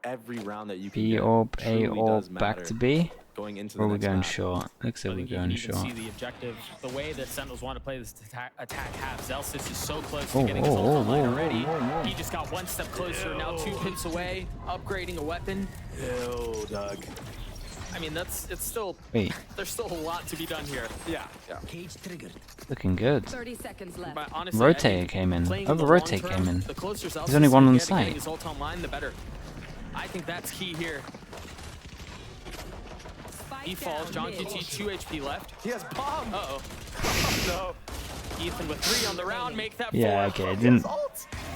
Speaker 1: every round that you can
Speaker 2: B
Speaker 1: get
Speaker 2: orb, A
Speaker 1: truly does
Speaker 2: orb, back
Speaker 1: matter
Speaker 2: to B.
Speaker 1: going into
Speaker 2: Or
Speaker 1: the
Speaker 2: we're
Speaker 1: next
Speaker 2: going
Speaker 1: map.
Speaker 2: short. Looks
Speaker 3: I
Speaker 2: like we're
Speaker 3: think you can
Speaker 2: going
Speaker 3: even
Speaker 2: short.
Speaker 3: see the objective, the way that Sentinels want to play this attack half. Zelsis is so close
Speaker 2: Oh,
Speaker 3: to getting his
Speaker 2: oh,
Speaker 3: ult
Speaker 2: oh,
Speaker 3: online
Speaker 2: oh,
Speaker 3: already.
Speaker 2: oh, oh, oh.
Speaker 3: He just got one step closer, now 2 pins away, upgrading a weapon.
Speaker 1: Ew, Doug.
Speaker 3: I mean, it's still,
Speaker 2: Wait,
Speaker 3: there's still a lot to be done here.
Speaker 1: Yeah, yeah.
Speaker 2: looking good.
Speaker 4: 30 seconds left.
Speaker 3: But honestly,
Speaker 2: Rotate
Speaker 3: I think
Speaker 2: came in.
Speaker 3: playing
Speaker 2: Over
Speaker 3: the long
Speaker 2: rotate
Speaker 3: term,
Speaker 2: came in.
Speaker 3: The closer Zelsis
Speaker 2: There's only one
Speaker 3: can
Speaker 2: on
Speaker 3: get to
Speaker 2: site.
Speaker 3: getting his ult online, the better. I think that's key here.
Speaker 4: Spike
Speaker 3: He falls,
Speaker 4: down
Speaker 3: John
Speaker 4: mid.
Speaker 3: QT, 2 HP left.
Speaker 1: He has bomb.
Speaker 3: Uh-oh.
Speaker 1: No.
Speaker 3: Ethan with 3 on the round, make that 4.
Speaker 2: Yeah, okay, it didn't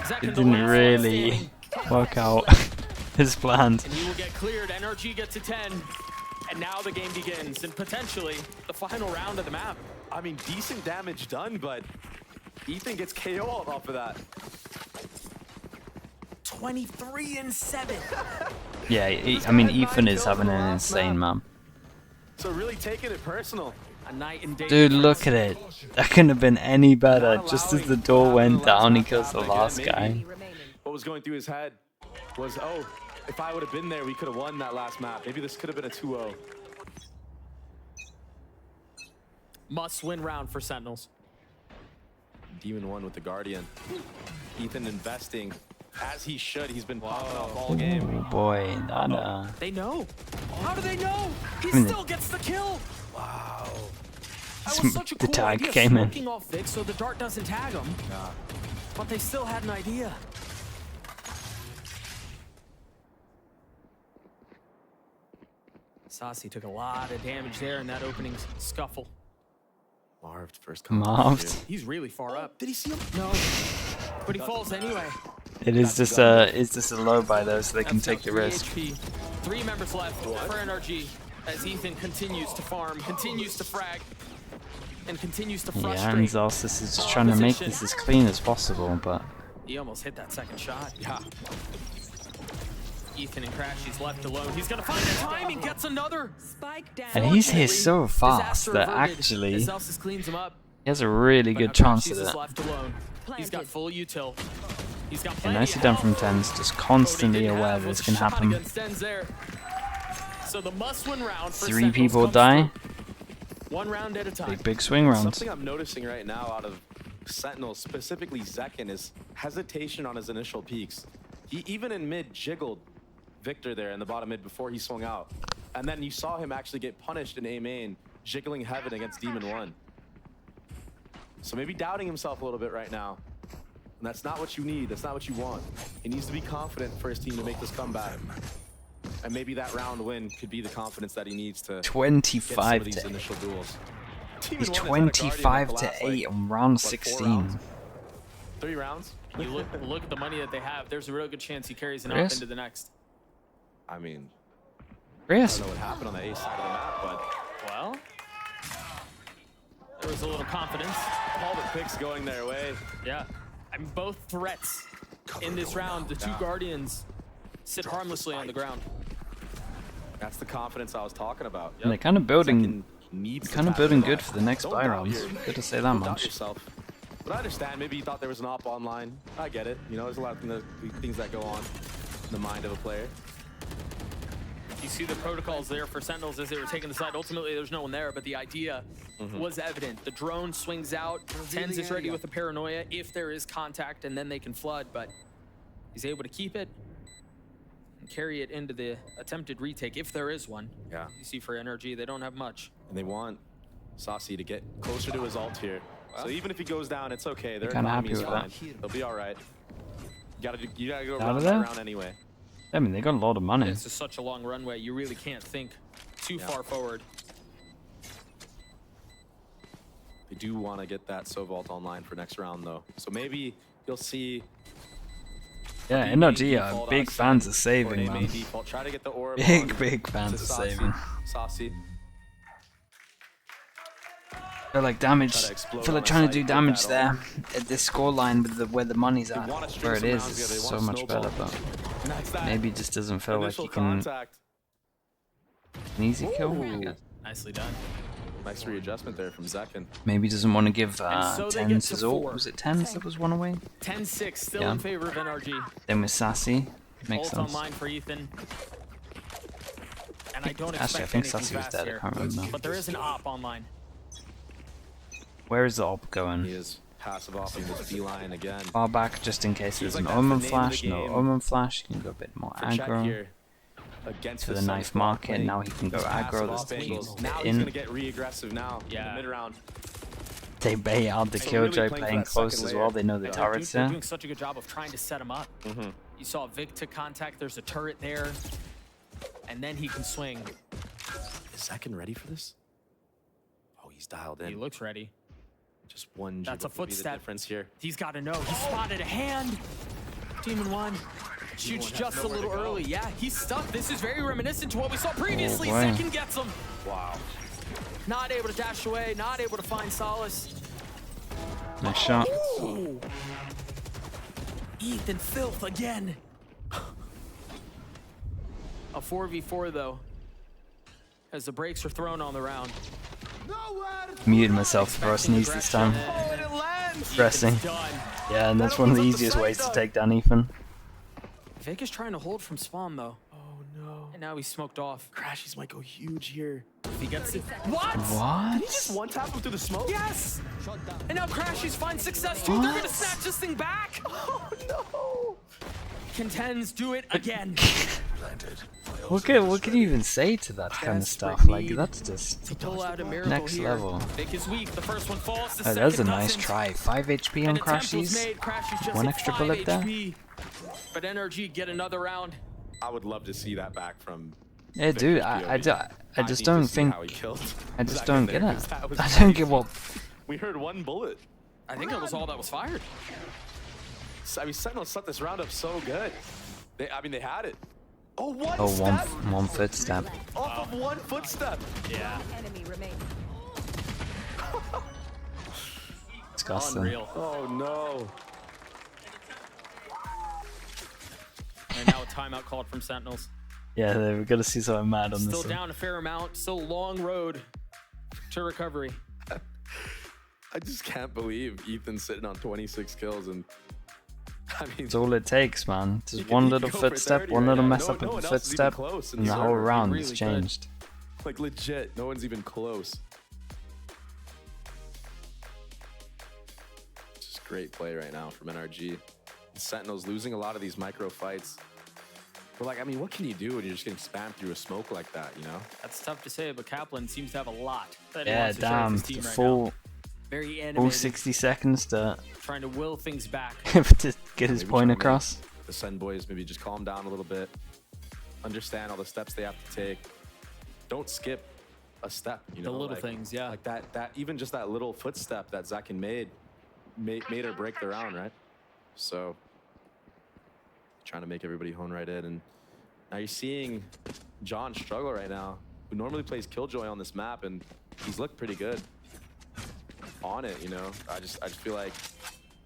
Speaker 3: Zek
Speaker 2: it
Speaker 3: in the
Speaker 2: didn't
Speaker 3: last one
Speaker 2: really
Speaker 3: standing.
Speaker 2: work out as planned.
Speaker 3: And he will get cleared. NRG gets to 10. And now the game begins. And potentially the final round of the map.
Speaker 1: I mean, decent damage done, but Ethan gets KO off of that.
Speaker 3: 23 and 7.
Speaker 2: Yeah, I mean, Ethan is having an insane map.
Speaker 1: So really taking it personal.
Speaker 3: A night and day.
Speaker 2: Dude,
Speaker 3: difference.
Speaker 2: look at it. That couldn't have been any better.
Speaker 1: Not
Speaker 2: Just as the
Speaker 1: allowing
Speaker 2: door
Speaker 1: that
Speaker 2: went
Speaker 1: on the
Speaker 2: down, he
Speaker 1: last
Speaker 2: kills the
Speaker 1: map.
Speaker 2: last
Speaker 1: Again,
Speaker 2: guy.
Speaker 1: maybe
Speaker 4: Remaining.
Speaker 1: what was going through his head was, oh, if I would have been there, we could have won that last map. Maybe this could have been a 2-0.
Speaker 3: Must-win round for Sentinels.
Speaker 1: Demon One with the Guardian. Ethan investing as he should. He's been popping off all game.
Speaker 2: Oh boy, that
Speaker 3: They know. How do they know? He
Speaker 2: mean,
Speaker 3: still gets the kill.
Speaker 1: Wow.
Speaker 3: That was such a
Speaker 2: the
Speaker 3: cool
Speaker 2: tag
Speaker 3: idea,
Speaker 2: came in.
Speaker 3: smoking off Vic so the dart doesn't tag him. But they still had an idea. Saucy took a lot of damage there in that opening scuffle.
Speaker 1: Marved first
Speaker 2: Marved.
Speaker 3: He's really far up.
Speaker 1: Did he see him?
Speaker 3: No, but he falls anyway.
Speaker 2: It is just a low by though, so they can
Speaker 3: That's
Speaker 2: take
Speaker 3: now
Speaker 2: the
Speaker 3: 3
Speaker 2: risk.
Speaker 3: HP. 3 members left for NRG as Ethan continues to farm, continues to frag. and continues to
Speaker 2: Yeah,
Speaker 3: frustrate.
Speaker 2: and Zalsis is just trying to make this as clean as possible, but
Speaker 3: He almost hit that second shot. Yeah. Ethan and Crashy's left alone. He's gonna find the timing, gets another.
Speaker 4: Spike down.
Speaker 2: and he's here so fast
Speaker 3: Disaster
Speaker 2: that
Speaker 3: averted
Speaker 2: actually
Speaker 3: as Zelsis cleans him up.
Speaker 2: he has a really
Speaker 3: But
Speaker 2: good
Speaker 3: now
Speaker 2: chance
Speaker 3: Crashy's
Speaker 2: at
Speaker 3: is
Speaker 2: it.
Speaker 3: left alone. He's got full util. He's got
Speaker 2: And
Speaker 3: plenty
Speaker 2: nicely
Speaker 3: of
Speaker 2: done
Speaker 3: health.
Speaker 2: from Tens, just
Speaker 3: Cody
Speaker 2: constantly
Speaker 3: didn't
Speaker 2: aware
Speaker 3: have
Speaker 2: that
Speaker 3: was
Speaker 2: this
Speaker 3: a
Speaker 2: can
Speaker 3: shot
Speaker 2: happen.
Speaker 3: against Tens there. So the must-win round for
Speaker 2: 3
Speaker 3: Sentinels
Speaker 2: people
Speaker 3: comes
Speaker 2: die.
Speaker 3: through. One round at a time.
Speaker 2: Big swing round.
Speaker 1: Something I'm noticing right now out of Sentinels, specifically Zekin, is hesitation on his initial peaks. He even in mid jiggled Victor there in the bottom mid before he swung out. And then you saw him actually get punished in A main, jiggling Heaven against Demon 1. So maybe doubting himself a little bit right now. And that's not what you need. That's not what you want. He needs to be confident for his team to make this comeback. And maybe that round win could be the confidence that he needs to get some of
Speaker 2: 25
Speaker 1: these
Speaker 2: to
Speaker 1: initial duels.
Speaker 2: He's
Speaker 1: Demon 1 has had a Guardian
Speaker 2: 25
Speaker 1: like the
Speaker 2: to
Speaker 1: last,
Speaker 2: 8
Speaker 1: like,
Speaker 2: on round
Speaker 1: what, 4
Speaker 2: 16.
Speaker 1: rounds? 3 rounds?
Speaker 3: You look at the money that they have. There's a real good chance he carries it up
Speaker 2: Chris?
Speaker 3: into the next.
Speaker 1: I mean, I
Speaker 2: Chris,
Speaker 1: don't know what happened on the A side of the map, but
Speaker 3: Well, there was a little confidence.
Speaker 1: all the picks going their way.
Speaker 3: Yeah. I mean, both threats in this round. The two Guardians sit harmlessly on the ground.
Speaker 1: That's the confidence I was talking about.
Speaker 2: and they're kind of building,
Speaker 1: Zekin needs to
Speaker 2: kind of
Speaker 1: tap
Speaker 2: building
Speaker 1: into
Speaker 2: good
Speaker 1: that.
Speaker 2: for the next
Speaker 1: Don't
Speaker 2: buy
Speaker 1: doubt
Speaker 2: rounds.
Speaker 1: your-
Speaker 2: Good to say that
Speaker 1: don't doubt
Speaker 2: much.
Speaker 1: yourself. But I understand. Maybe you thought there was an op online. I get it. You know, there's a lot of things that go on in the mind of a player.
Speaker 3: You see the protocols there for Sentinels as they were taking the side. Ultimately, there's no one there, but the idea was evident. The drone swings out. Tens is ready with the paranoia if there is contact, and then they can flood, but he's able to keep it and carry it into the attempted retake, if there is one.
Speaker 1: Yeah.
Speaker 3: You see for NRG, they don't have much.
Speaker 1: And they want Saucy to get closer to his ult here. So even if he goes down, it's okay. Their
Speaker 2: kinda
Speaker 1: economy
Speaker 2: happy
Speaker 1: is
Speaker 2: with
Speaker 1: fine.
Speaker 2: that.
Speaker 1: They'll be all right. You gotta go
Speaker 2: Out
Speaker 1: round
Speaker 2: of
Speaker 1: by
Speaker 2: there?
Speaker 1: round anyway.
Speaker 2: I mean, they got a lot of money.
Speaker 3: This is such a long runway, you really can't think too far forward.
Speaker 1: They do want to get that Sovault online for next round, though. So maybe you'll see.
Speaker 2: Yeah,
Speaker 1: B
Speaker 2: NRG
Speaker 1: main
Speaker 2: are
Speaker 1: default
Speaker 2: big
Speaker 1: Ascent
Speaker 2: fans of
Speaker 1: or an
Speaker 2: saving,
Speaker 1: A main
Speaker 2: man.
Speaker 1: default. Try to get the orb
Speaker 2: Big,
Speaker 1: on
Speaker 2: big
Speaker 1: to
Speaker 2: fans of
Speaker 1: Saucy.
Speaker 2: saving.
Speaker 1: Saucy.
Speaker 2: They're like damage.
Speaker 1: Try to explode
Speaker 2: Feel like
Speaker 1: on a
Speaker 2: trying to
Speaker 1: site,
Speaker 2: do
Speaker 1: get
Speaker 2: damage
Speaker 1: that
Speaker 2: there at this scoreline with where the money's at.
Speaker 1: wanna string
Speaker 2: Where it
Speaker 1: some
Speaker 2: is,
Speaker 1: rounds together, they
Speaker 2: it's
Speaker 1: wanna
Speaker 2: so much
Speaker 1: snowball.
Speaker 2: better, but
Speaker 1: And that's that.
Speaker 2: maybe it just doesn't feel like
Speaker 1: Initial
Speaker 2: you can
Speaker 1: contact.
Speaker 2: an easy kill.
Speaker 1: Ooh.
Speaker 3: Nicely done.
Speaker 1: Nice readjustment there from Zekin.
Speaker 2: Maybe he doesn't want to give
Speaker 3: And so they get
Speaker 2: Tens
Speaker 3: to
Speaker 2: his ult.
Speaker 3: 4.
Speaker 2: Was it Tens that was one away?
Speaker 3: 10-6, still
Speaker 2: Yeah.
Speaker 3: in favor of NRG.
Speaker 2: Then with Sassy, makes
Speaker 3: Ult
Speaker 2: sense.
Speaker 3: online for Ethan. And I don't
Speaker 2: Actually, I
Speaker 3: expect
Speaker 2: think
Speaker 3: anything
Speaker 2: Sassy was
Speaker 3: fast
Speaker 2: dead. I
Speaker 3: here.
Speaker 2: can't remember.
Speaker 3: But there is an op online.
Speaker 2: Where is the op
Speaker 1: He
Speaker 2: going?
Speaker 1: is passive offing this beeline again.
Speaker 2: Far back, just in case there's
Speaker 1: Seems
Speaker 2: an
Speaker 1: like that's the
Speaker 2: Omen
Speaker 1: name of the
Speaker 2: flash. No
Speaker 1: game.
Speaker 2: Omen flash. You can go a bit more
Speaker 1: For Chet
Speaker 2: aggro.
Speaker 1: here against
Speaker 2: To the
Speaker 1: Sun
Speaker 2: knife
Speaker 1: Squad
Speaker 2: market.
Speaker 1: playing
Speaker 2: Now he can go
Speaker 1: these passive
Speaker 2: aggro. That's
Speaker 1: off
Speaker 2: the key.
Speaker 1: angles. Now
Speaker 2: Get
Speaker 1: he's gonna
Speaker 2: in.
Speaker 1: get re-aggressive now in
Speaker 3: Yeah.
Speaker 1: the mid-round.
Speaker 2: They bait out the
Speaker 1: So
Speaker 2: Killjoy
Speaker 1: really playing for
Speaker 2: playing
Speaker 1: that
Speaker 2: close
Speaker 1: second
Speaker 2: as
Speaker 1: layer.
Speaker 2: well. They know the
Speaker 1: Yeah.
Speaker 2: turret's
Speaker 3: They're
Speaker 2: there.
Speaker 3: doing such a good job of trying to set him up. You saw Vic to contact. There's a turret there. And then he can swing.
Speaker 1: Is Zekin ready for this? Oh, he's dialed in.
Speaker 3: He looks ready.
Speaker 1: Just one
Speaker 3: That's a
Speaker 1: jiggle could be the
Speaker 3: footstep.
Speaker 1: difference here.
Speaker 3: He's got to know. He spotted a hand. Demon 1 shoots just a little early. Yeah, he's stuck. This is very reminiscent to what we saw previously.
Speaker 2: boy.
Speaker 3: Second gets him.
Speaker 1: Wow.
Speaker 3: Not able to dash away. Not able to find solace.
Speaker 2: Nice shot.
Speaker 3: Ooh. Ethan filth again. A 4v4 though, as the brakes are thrown on the round.
Speaker 2: Muted myself for a sneeze this time.
Speaker 1: Oh, and it lands!
Speaker 2: Pressing.
Speaker 3: Ethan's done.
Speaker 2: Yeah, and that's one of the
Speaker 1: opens up the
Speaker 2: easiest
Speaker 1: sight,
Speaker 2: ways to
Speaker 1: though.
Speaker 2: take down Ethan.
Speaker 3: Vic is trying to hold from spawn though,
Speaker 1: Oh no.
Speaker 3: and now he's smoked off.
Speaker 1: Crashies might go huge here.
Speaker 3: If he gets it. What?
Speaker 2: What?
Speaker 1: Just one tap him through the smoke?
Speaker 3: Yes! And now Crashies find success too. They're gonna
Speaker 2: What?
Speaker 3: snatch this thing back.
Speaker 1: Oh no.
Speaker 3: Contends do it again.
Speaker 2: What can you even say to that kind of
Speaker 3: Desperate
Speaker 2: stuff? Like,
Speaker 3: need
Speaker 2: that's just...
Speaker 3: To pull out a miracle
Speaker 2: Next
Speaker 3: here.
Speaker 2: level.
Speaker 3: Vic is weak. The first one falls. The
Speaker 2: Oh, that's a
Speaker 3: second
Speaker 2: nice
Speaker 3: doesn't.
Speaker 2: try. 5 HP on
Speaker 3: An attempt was
Speaker 2: Crashies.
Speaker 3: made. Crashies just
Speaker 2: One
Speaker 3: hit
Speaker 2: extra
Speaker 3: 5
Speaker 2: bullet there.
Speaker 3: HP. But NRG get another round.
Speaker 1: I would love to see that back from
Speaker 2: Yeah, dude,
Speaker 1: Victor's
Speaker 2: I
Speaker 1: POV.
Speaker 2: just
Speaker 1: need
Speaker 2: don't
Speaker 1: to see
Speaker 2: think...
Speaker 1: how he killed
Speaker 2: I just
Speaker 1: Zekin
Speaker 2: don't
Speaker 1: there,
Speaker 2: get
Speaker 1: 'cause
Speaker 2: it.
Speaker 1: that was
Speaker 2: I don't get
Speaker 1: crazy.
Speaker 2: what...
Speaker 1: We heard one bullet.
Speaker 3: I think that was all that was fired.
Speaker 1: I mean, Sentinel set this round up so good. They had it. Oh, one
Speaker 2: Oh,
Speaker 1: step
Speaker 2: one footstep.
Speaker 1: off of one footstep.
Speaker 3: Yeah.
Speaker 4: Enemy remaining.
Speaker 2: disgusting.
Speaker 3: Unreal.
Speaker 1: Oh no.
Speaker 3: And now a timeout called from Sentinels.
Speaker 2: Yeah, we're gonna see something mad on
Speaker 3: Still
Speaker 2: this one.
Speaker 3: down a fair amount. Still a long road to recovery.
Speaker 1: I just can't believe Ethan's sitting on 26 kills, and I mean,
Speaker 2: It's all it takes, man. Just
Speaker 1: he could-
Speaker 2: one
Speaker 1: he
Speaker 2: little
Speaker 1: could go for
Speaker 2: footstep,
Speaker 1: 30
Speaker 2: one
Speaker 1: right
Speaker 2: little
Speaker 1: now.
Speaker 2: mess
Speaker 1: No-
Speaker 2: up
Speaker 1: no
Speaker 2: of
Speaker 1: one
Speaker 2: a
Speaker 1: else is even
Speaker 2: footstep,
Speaker 1: close in
Speaker 2: and
Speaker 1: the
Speaker 2: the whole
Speaker 1: server. He
Speaker 2: round
Speaker 3: really
Speaker 2: is
Speaker 3: could.
Speaker 2: changed.
Speaker 1: like legit, no one's even close. Just great play right now from NRG. Sentinels losing a lot of these micro fights. But like, I mean, what can you do when you're just getting spammed through a smoke like that, you know?
Speaker 3: That's tough to say, but Kaplan seems to have a lot that he
Speaker 2: Yeah,
Speaker 3: wants to show
Speaker 2: damn.
Speaker 3: his team
Speaker 2: The
Speaker 3: right
Speaker 2: full,
Speaker 3: now. Very
Speaker 2: full
Speaker 3: animated,
Speaker 2: 60 seconds to,
Speaker 3: trying to will things back.
Speaker 2: to get his
Speaker 1: Maybe
Speaker 2: point
Speaker 1: trying to make
Speaker 2: across.
Speaker 1: The SEN boys maybe just calm down a little bit. Understand all the steps they have to take. Don't skip a step, you know?
Speaker 3: The little
Speaker 1: like-
Speaker 3: things, yeah.
Speaker 1: Like that, even just that little footstep that Zakin made or break the round, right? So, trying to make everybody hone right in. And now you're seeing John struggle right now, who normally plays Killjoy on this map, and he's looked pretty good on it, you know? I just feel like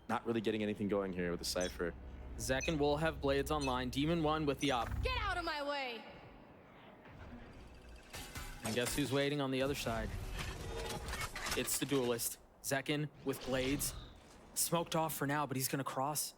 Speaker 1: not really getting anything going here with the Cypher.
Speaker 3: Zekin will have blades online. Demon 1 with the op.
Speaker 4: Get out of my way.
Speaker 3: And guess who's waiting on the other side? It's the duelist. Zekin with blades. Smoked off for now, but he's gonna cross.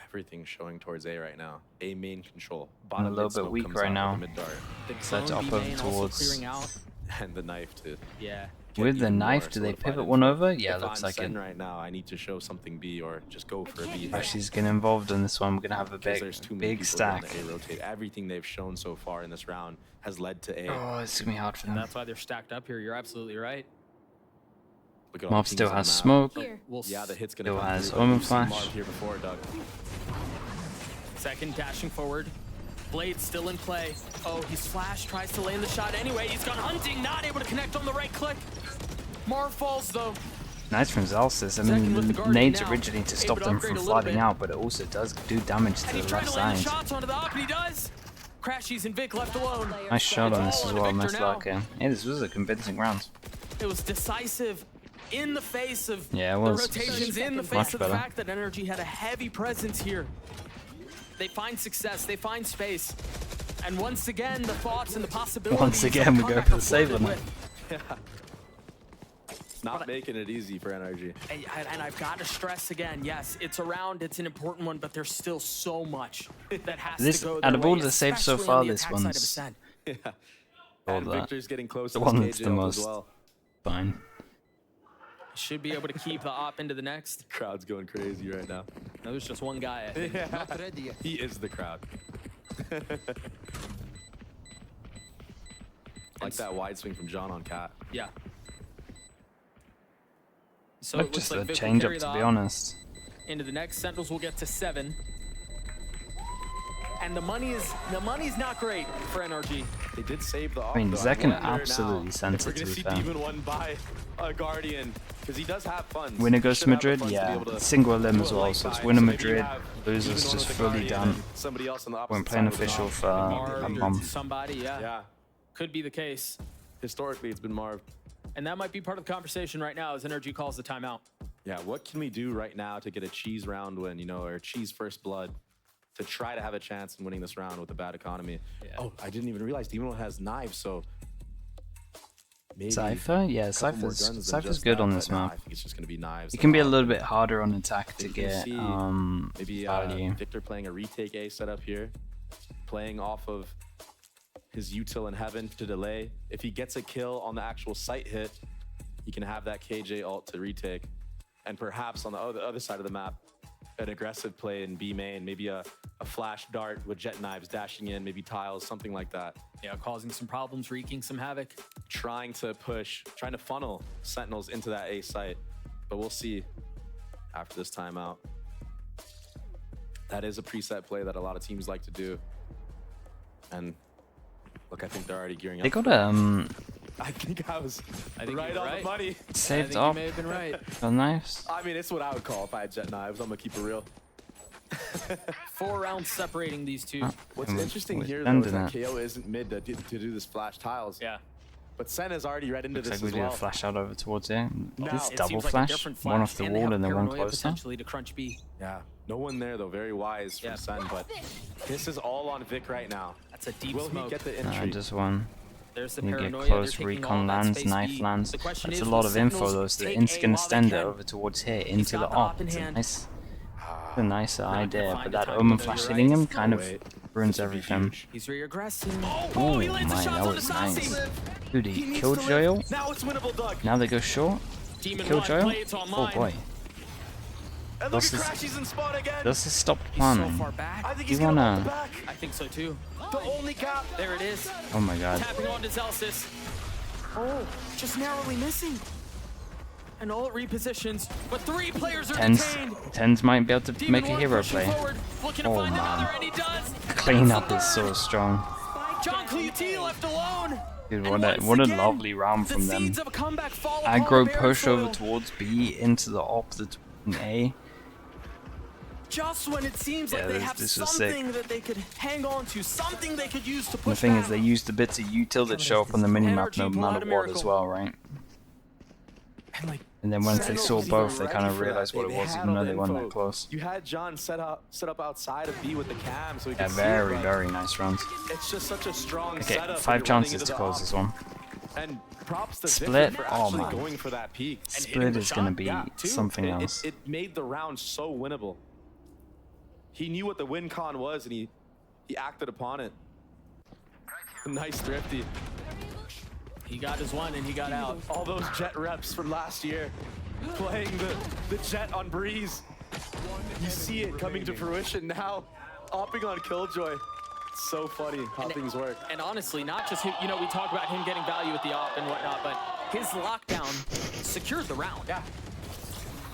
Speaker 1: Everything's showing towards A right now. A main control.
Speaker 2: I'm a
Speaker 1: Bottom
Speaker 2: little
Speaker 1: mid
Speaker 2: bit
Speaker 1: smoke
Speaker 2: weak
Speaker 1: comes
Speaker 2: right
Speaker 1: out
Speaker 2: now.
Speaker 1: with the mid dart.
Speaker 3: The
Speaker 2: So that's
Speaker 3: clone
Speaker 2: up
Speaker 3: B
Speaker 2: over
Speaker 3: main also
Speaker 2: towards-
Speaker 3: clearing out.
Speaker 1: And the knife to
Speaker 3: Yeah.
Speaker 1: get
Speaker 2: With the
Speaker 1: even more
Speaker 2: knife, do they
Speaker 1: solidified
Speaker 2: pivot
Speaker 1: in
Speaker 2: one
Speaker 1: front.
Speaker 2: over? Yeah,
Speaker 1: If
Speaker 2: looks
Speaker 1: I'm
Speaker 2: like
Speaker 1: SEN
Speaker 2: it.
Speaker 1: right now, I need to show something B or just go for a B.
Speaker 2: If she's getting involved in this one, we're gonna have a
Speaker 1: Because
Speaker 2: big,
Speaker 1: there's too many
Speaker 2: big
Speaker 1: people
Speaker 2: stack.
Speaker 1: around the A rotate. Everything they've shown so far in this round has led to A.
Speaker 2: Oh, it's gonna be hard for
Speaker 3: And
Speaker 2: them.
Speaker 3: that's why they're stacked up here. You're absolutely right.
Speaker 1: Look at all the
Speaker 2: Mob
Speaker 1: pings
Speaker 2: still
Speaker 1: on the
Speaker 2: has
Speaker 1: map.
Speaker 2: smoke.
Speaker 4: Here.
Speaker 1: Yeah, the hit's gonna
Speaker 2: Still
Speaker 1: come
Speaker 2: has
Speaker 1: through.
Speaker 2: Omen
Speaker 1: You've seen
Speaker 2: Flash.
Speaker 1: Marv here before, Doug.
Speaker 3: Second dashing forward. Blade still in play. Oh, he's flashed, tries to land the shot anyway. He's gone hunting, not able to connect on the right click. Marv falls though.
Speaker 2: Nice from Zalsis. I
Speaker 3: Second with the
Speaker 2: mean,
Speaker 3: Guardian
Speaker 2: nades
Speaker 3: now.
Speaker 2: originally to
Speaker 3: Able
Speaker 2: stop
Speaker 3: to
Speaker 2: them
Speaker 3: upgrade
Speaker 2: from
Speaker 3: a little
Speaker 2: flooding
Speaker 3: bit.
Speaker 2: out, but it also does do damage to
Speaker 3: And he's
Speaker 2: the
Speaker 3: trying
Speaker 2: left
Speaker 3: to land the
Speaker 2: side.
Speaker 3: shots onto the op, and he does. Crashies and Vic left alone.
Speaker 2: Nice shot on this
Speaker 3: all
Speaker 2: as
Speaker 3: on
Speaker 2: well,
Speaker 3: Victor
Speaker 2: nice
Speaker 3: now.
Speaker 2: luck. Yeah, this was a convincing round.
Speaker 3: It was decisive in the face of
Speaker 2: Yeah, it
Speaker 3: the
Speaker 2: was.
Speaker 3: rotations, in the
Speaker 2: Much
Speaker 3: face of the
Speaker 2: better.
Speaker 3: fact that NRG had a heavy presence here. They find success, they find space. And once again, the thoughts and the possibilities.
Speaker 2: Once
Speaker 3: of
Speaker 2: again, we go
Speaker 3: comeback
Speaker 2: for the
Speaker 3: are
Speaker 2: save
Speaker 3: flooded
Speaker 2: on it.
Speaker 3: with.
Speaker 1: Not making it easy for NRG.
Speaker 3: And I've got to stress again, yes, it's a round, it's an important one, but there's still so much that has
Speaker 2: This-
Speaker 3: to go
Speaker 2: out
Speaker 3: their
Speaker 2: of all
Speaker 3: way,
Speaker 2: the saves so
Speaker 3: especially
Speaker 2: far,
Speaker 3: on the
Speaker 2: this
Speaker 3: attack side of
Speaker 2: one's-
Speaker 3: Ascent.
Speaker 1: Yeah.
Speaker 2: All
Speaker 1: And
Speaker 2: that.
Speaker 1: Victor's getting close
Speaker 2: The
Speaker 1: to
Speaker 2: one
Speaker 1: his
Speaker 2: that's
Speaker 1: KJ
Speaker 2: the
Speaker 1: ult
Speaker 2: most-
Speaker 1: as well.
Speaker 2: Fine.
Speaker 3: Should be able to keep the op into the next.
Speaker 1: Crowd's going crazy right now.
Speaker 3: No, there's just one guy, I think.
Speaker 1: Yeah. He is the crowd. Like that wide swing from John on Cat.
Speaker 3: Yeah. So
Speaker 2: Look,
Speaker 3: it looks
Speaker 2: just
Speaker 3: like
Speaker 2: a
Speaker 3: Vic will
Speaker 2: change up,
Speaker 3: carry
Speaker 2: to
Speaker 3: the
Speaker 2: be
Speaker 3: op
Speaker 2: honest.
Speaker 3: into the next. Sentinels will get to 7. And the money's not great for NRG.
Speaker 1: They did save the off.
Speaker 2: I mean,
Speaker 1: though.
Speaker 2: Zekin
Speaker 1: wonder
Speaker 2: absolutely
Speaker 1: now
Speaker 2: sent
Speaker 1: if we're
Speaker 2: it, to
Speaker 1: gonna
Speaker 2: be
Speaker 1: see
Speaker 2: fair.
Speaker 1: Demon won by a Guardian, because he does have funds.
Speaker 2: Winner
Speaker 1: He
Speaker 2: goes
Speaker 1: should
Speaker 2: to
Speaker 1: have the
Speaker 2: Madrid,
Speaker 1: funds to be
Speaker 2: yeah.
Speaker 1: able to
Speaker 2: Single limb
Speaker 1: do
Speaker 2: as
Speaker 1: a
Speaker 2: well,
Speaker 1: late
Speaker 2: so it's
Speaker 1: buy.
Speaker 2: winner
Speaker 1: So maybe you
Speaker 2: Madrid,
Speaker 1: have
Speaker 2: losers
Speaker 1: Demon
Speaker 2: just
Speaker 1: with the
Speaker 2: fully
Speaker 1: Guardian
Speaker 2: done.
Speaker 1: and somebody else on the opposite
Speaker 2: When playing
Speaker 1: side with an
Speaker 2: official
Speaker 1: off.
Speaker 2: for
Speaker 3: Marv
Speaker 2: a
Speaker 3: or
Speaker 2: bomb.
Speaker 3: somebody, yeah.
Speaker 1: Yeah,
Speaker 3: Could be the case.
Speaker 1: historically it's been Marv.
Speaker 3: And that might be part of the conversation right now as NRG calls the timeout.
Speaker 1: Yeah, what can we do right now to get a cheese round win, you know, or cheese first blood, to try to have a chance in winning this round with a bad economy?
Speaker 3: Yeah.
Speaker 1: Oh, I didn't even realize Demon One has knives, so maybe
Speaker 2: Cypher? Yeah,
Speaker 1: a couple more
Speaker 2: Cypher's,
Speaker 1: guns than
Speaker 2: Cypher's
Speaker 1: just
Speaker 2: good
Speaker 1: that,
Speaker 2: on
Speaker 1: but
Speaker 2: this
Speaker 1: nah,
Speaker 2: map.
Speaker 1: I think it's just gonna be knives.
Speaker 2: It can be a
Speaker 1: and
Speaker 2: little bit harder on attack to
Speaker 1: You can
Speaker 2: get
Speaker 1: see maybe
Speaker 2: value.
Speaker 1: Victor playing a retake A setup here, playing off of his util in heaven to delay. If he gets a kill on the actual site hit, he can have that KJ ult to retake. And perhaps on the other side of the map, an aggressive play in B main, maybe a flash dart with jet knives dashing in, maybe tiles, something like that.
Speaker 3: Yeah, causing some problems, wreaking some havoc.
Speaker 1: Trying to funnel Sentinels into that A site. But we'll see after this timeout. That is a preset play that a lot of teams like to do. And look, I think they're already gearing up.
Speaker 2: They got
Speaker 1: for it.
Speaker 2: a
Speaker 1: I think I was
Speaker 3: I think
Speaker 1: right
Speaker 3: you're
Speaker 1: on
Speaker 3: right.
Speaker 1: the money.
Speaker 3: I
Speaker 2: saved
Speaker 3: think you
Speaker 2: up
Speaker 3: may have been right.
Speaker 2: the knives.
Speaker 1: I mean, it's what I would call if I had jet knives. I'm gonna keep it real.
Speaker 3: 4 rounds separating these two.
Speaker 2: Huh.
Speaker 1: What's
Speaker 2: And
Speaker 1: interesting
Speaker 2: we're
Speaker 1: here though is
Speaker 2: spending
Speaker 1: that
Speaker 2: it.
Speaker 1: KO isn't mid to do this flash tiles.
Speaker 3: Yeah.
Speaker 1: But Sen has already read into
Speaker 2: Looks
Speaker 1: this
Speaker 2: like we
Speaker 1: as
Speaker 2: do
Speaker 1: well.
Speaker 2: a flash out over towards here.
Speaker 1: Now,
Speaker 2: This
Speaker 3: It
Speaker 2: double
Speaker 3: seems like a
Speaker 2: flash,
Speaker 3: different
Speaker 2: one off
Speaker 3: flash,
Speaker 2: the
Speaker 3: and they
Speaker 2: wall
Speaker 3: have
Speaker 2: and then one
Speaker 3: paranoia
Speaker 2: closer.
Speaker 3: potentially to crunch B.
Speaker 1: Yeah, no one there though. Very wise from
Speaker 3: Yeah.
Speaker 1: Sen, but this is all on Vic right now.
Speaker 3: That's a deep
Speaker 1: Will
Speaker 3: smoke.
Speaker 1: he get the
Speaker 2: Nah,
Speaker 1: entry?
Speaker 2: just one.
Speaker 3: There's the
Speaker 2: You get
Speaker 3: paranoia.
Speaker 2: close,
Speaker 3: They're taking
Speaker 2: recon
Speaker 3: all that
Speaker 2: lands,
Speaker 3: space
Speaker 2: knife
Speaker 3: B.
Speaker 2: lands.
Speaker 3: The question
Speaker 2: That's
Speaker 3: is,
Speaker 2: a lot
Speaker 3: will
Speaker 2: of info
Speaker 3: Sentinels
Speaker 2: though, so the
Speaker 3: take
Speaker 2: Int's
Speaker 3: A
Speaker 2: gonna
Speaker 3: while they
Speaker 2: extend it
Speaker 3: can?
Speaker 2: over towards here,
Speaker 3: He's
Speaker 2: into the
Speaker 3: got the op
Speaker 2: op.
Speaker 3: in
Speaker 2: It's
Speaker 3: hand.
Speaker 2: a nice
Speaker 3: gonna
Speaker 2: idea,
Speaker 3: find
Speaker 2: but
Speaker 3: the
Speaker 2: that
Speaker 3: timing,
Speaker 2: Omen
Speaker 3: though,
Speaker 2: flash
Speaker 3: you're
Speaker 2: hitting
Speaker 3: right.
Speaker 2: him kind
Speaker 1: Oh,
Speaker 2: of
Speaker 1: wait.
Speaker 2: ruins
Speaker 1: This would be
Speaker 2: everything.
Speaker 1: huge.
Speaker 3: He's reaggressing.
Speaker 2: Oh
Speaker 3: He lands the
Speaker 2: my,
Speaker 3: shots
Speaker 2: that
Speaker 3: on the
Speaker 2: was
Speaker 3: Sassy.
Speaker 2: nice. Dude,
Speaker 1: He
Speaker 2: he
Speaker 1: needs
Speaker 2: killed
Speaker 1: to
Speaker 2: Joel.
Speaker 1: live. Now it's winnable, Doug.
Speaker 2: Now they go short.
Speaker 3: Demon
Speaker 2: Kill
Speaker 3: one,
Speaker 2: Joel.
Speaker 3: play, it's all
Speaker 2: Oh
Speaker 3: mine.
Speaker 2: boy.
Speaker 1: And look
Speaker 2: This
Speaker 1: at
Speaker 2: is-
Speaker 1: Crashy's in spawn again.
Speaker 2: This is stopped
Speaker 3: He's so
Speaker 2: planning.
Speaker 3: far back.
Speaker 1: I think
Speaker 2: You
Speaker 1: he's gonna hold
Speaker 2: wanna-
Speaker 1: it back.
Speaker 3: I think so too.
Speaker 1: The only gap.
Speaker 3: There it is.
Speaker 2: Oh my god.
Speaker 3: Tapping on to Zelsis. Oh, just narrowly missing. And all it repositions, but 3 players are detained.
Speaker 2: Tens might be able to
Speaker 3: Demon
Speaker 2: make a
Speaker 3: one
Speaker 2: hero
Speaker 3: pushing
Speaker 2: play.
Speaker 3: forward, looking to
Speaker 2: Oh,
Speaker 3: find
Speaker 2: man.
Speaker 3: another, and he does.
Speaker 2: Cleanup is so strong.
Speaker 3: John Cleute left alone.
Speaker 2: Dude,
Speaker 3: And
Speaker 2: what
Speaker 3: once
Speaker 2: a
Speaker 3: again,
Speaker 2: lovely round
Speaker 3: the
Speaker 2: from them.
Speaker 3: seeds of a comeback fall upon
Speaker 2: Aggro
Speaker 3: barren
Speaker 2: push over
Speaker 3: soil.
Speaker 2: towards B into the op that's in A.
Speaker 3: Just when it seems
Speaker 2: Yeah,
Speaker 3: like they
Speaker 2: this-
Speaker 3: have
Speaker 2: this was sick.
Speaker 3: something that they could hang on to, something they could use to
Speaker 2: And the
Speaker 3: push
Speaker 2: thing
Speaker 3: back.
Speaker 2: is, they used the bits of util that show up on the minimap no
Speaker 3: NRG pull out
Speaker 2: matter
Speaker 3: a
Speaker 2: what as
Speaker 3: miracle.
Speaker 2: well, right?
Speaker 1: And like,
Speaker 2: And then once they
Speaker 1: Sentinels
Speaker 2: saw
Speaker 1: was
Speaker 2: both,
Speaker 1: even
Speaker 2: they
Speaker 1: ready
Speaker 2: kind of
Speaker 1: for that.
Speaker 2: realized what it
Speaker 1: They
Speaker 2: was,
Speaker 1: had
Speaker 2: even
Speaker 1: all
Speaker 2: though
Speaker 1: the
Speaker 2: they weren't
Speaker 1: info.
Speaker 2: that close.
Speaker 1: You had John set up outside of B with the cam, so he
Speaker 2: Yeah,
Speaker 1: could see
Speaker 2: very,
Speaker 1: it, but
Speaker 2: very nice rounds.
Speaker 1: It's just such a strong
Speaker 2: Okay,
Speaker 1: setup.
Speaker 2: 5
Speaker 1: when you're running
Speaker 2: chances
Speaker 1: into
Speaker 2: to
Speaker 1: the
Speaker 2: close
Speaker 1: op.
Speaker 2: this one.
Speaker 1: And props to
Speaker 2: Split?
Speaker 1: Victor for
Speaker 2: Oh,
Speaker 1: actually
Speaker 2: man.
Speaker 1: going for that peak. And hitting
Speaker 2: Split
Speaker 1: the
Speaker 2: is going to
Speaker 1: shot.
Speaker 2: be
Speaker 1: Yeah, too.
Speaker 2: something
Speaker 1: It-
Speaker 2: else.
Speaker 1: It made the round so winnable. He knew what the win con was, and he acted upon it. Nice thrifty.
Speaker 3: He got his one and he got out.
Speaker 1: All those Jet reps from last year, playing the Jet on Breeze. You see it coming to fruition now. Opping on Killjoy. It's so funny how things work.
Speaker 3: And honestly, not just him, you know, we talk about him getting value with the op and whatnot, but his lockdown secured the round.
Speaker 1: Yeah.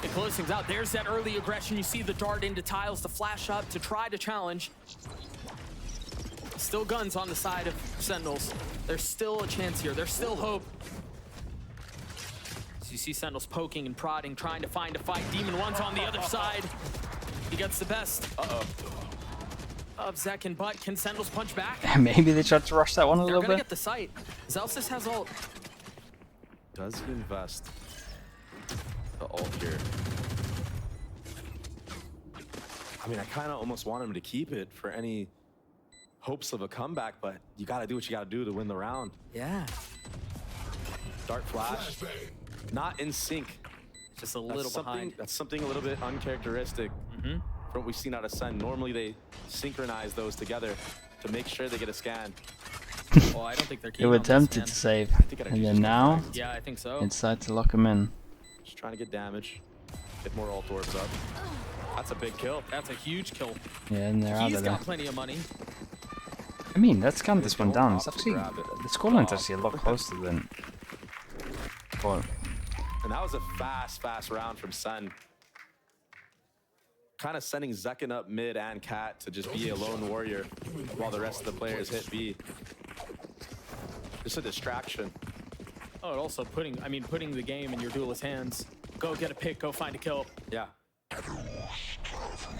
Speaker 3: It closed things out. There's that early aggression. You see the dart into tiles, the flash up to try to challenge. Still guns on the side of Sentinels. There's still a chance here. There's still hope. So you see Sentinels poking and prodding, trying to find a fight. Demon One's on the other side. He gets the best of Zek and Butt. Can Sentinels punch back?
Speaker 2: Maybe they tried to rush that one a
Speaker 3: They're
Speaker 2: little
Speaker 3: gonna
Speaker 2: bit.
Speaker 3: get the sight. Zelsis has ult.
Speaker 1: Does he invest the ult here? I mean, I kind of almost want him to keep it for any hopes of a comeback, but you got to do what you got to do to win the round.
Speaker 3: Yeah.
Speaker 1: Dart flash,
Speaker 5: Flashbang.
Speaker 1: not in sync.
Speaker 3: Just a
Speaker 1: That's
Speaker 3: little
Speaker 1: something,
Speaker 3: behind.
Speaker 1: that's something a little bit uncharacteristic from what we've seen out of Ascent. Normally they synchronize those together to make sure they get a scan.
Speaker 3: Oh, I don't think they're
Speaker 2: They
Speaker 3: keen
Speaker 2: were
Speaker 3: on this,
Speaker 2: tempted
Speaker 3: man.
Speaker 2: to save,
Speaker 1: think I'd
Speaker 2: and
Speaker 1: actually
Speaker 2: then
Speaker 1: just
Speaker 2: now
Speaker 1: go
Speaker 3: Yeah, I think so.
Speaker 2: they decide to lock him in.
Speaker 1: Just trying to get damage, get more ult orbs up. That's a big kill.
Speaker 3: That's a huge kill.
Speaker 2: Yeah, and they're out
Speaker 3: He's
Speaker 2: of there.
Speaker 3: got plenty of money.
Speaker 2: I mean, let's count this one
Speaker 1: don't
Speaker 2: down. It's
Speaker 1: opt to
Speaker 2: actually,
Speaker 1: grab it.
Speaker 2: the scoreline's actually a lot closer than. Well,
Speaker 1: And that was a fast round from Sen. Kind of sending Zekin up mid and Cat to just be a lone warrior while the rest of the players hit B. Just a distraction.
Speaker 3: Oh, and also putting the game in your duelist hands. Go get a pick, go find a kill.
Speaker 1: Yeah.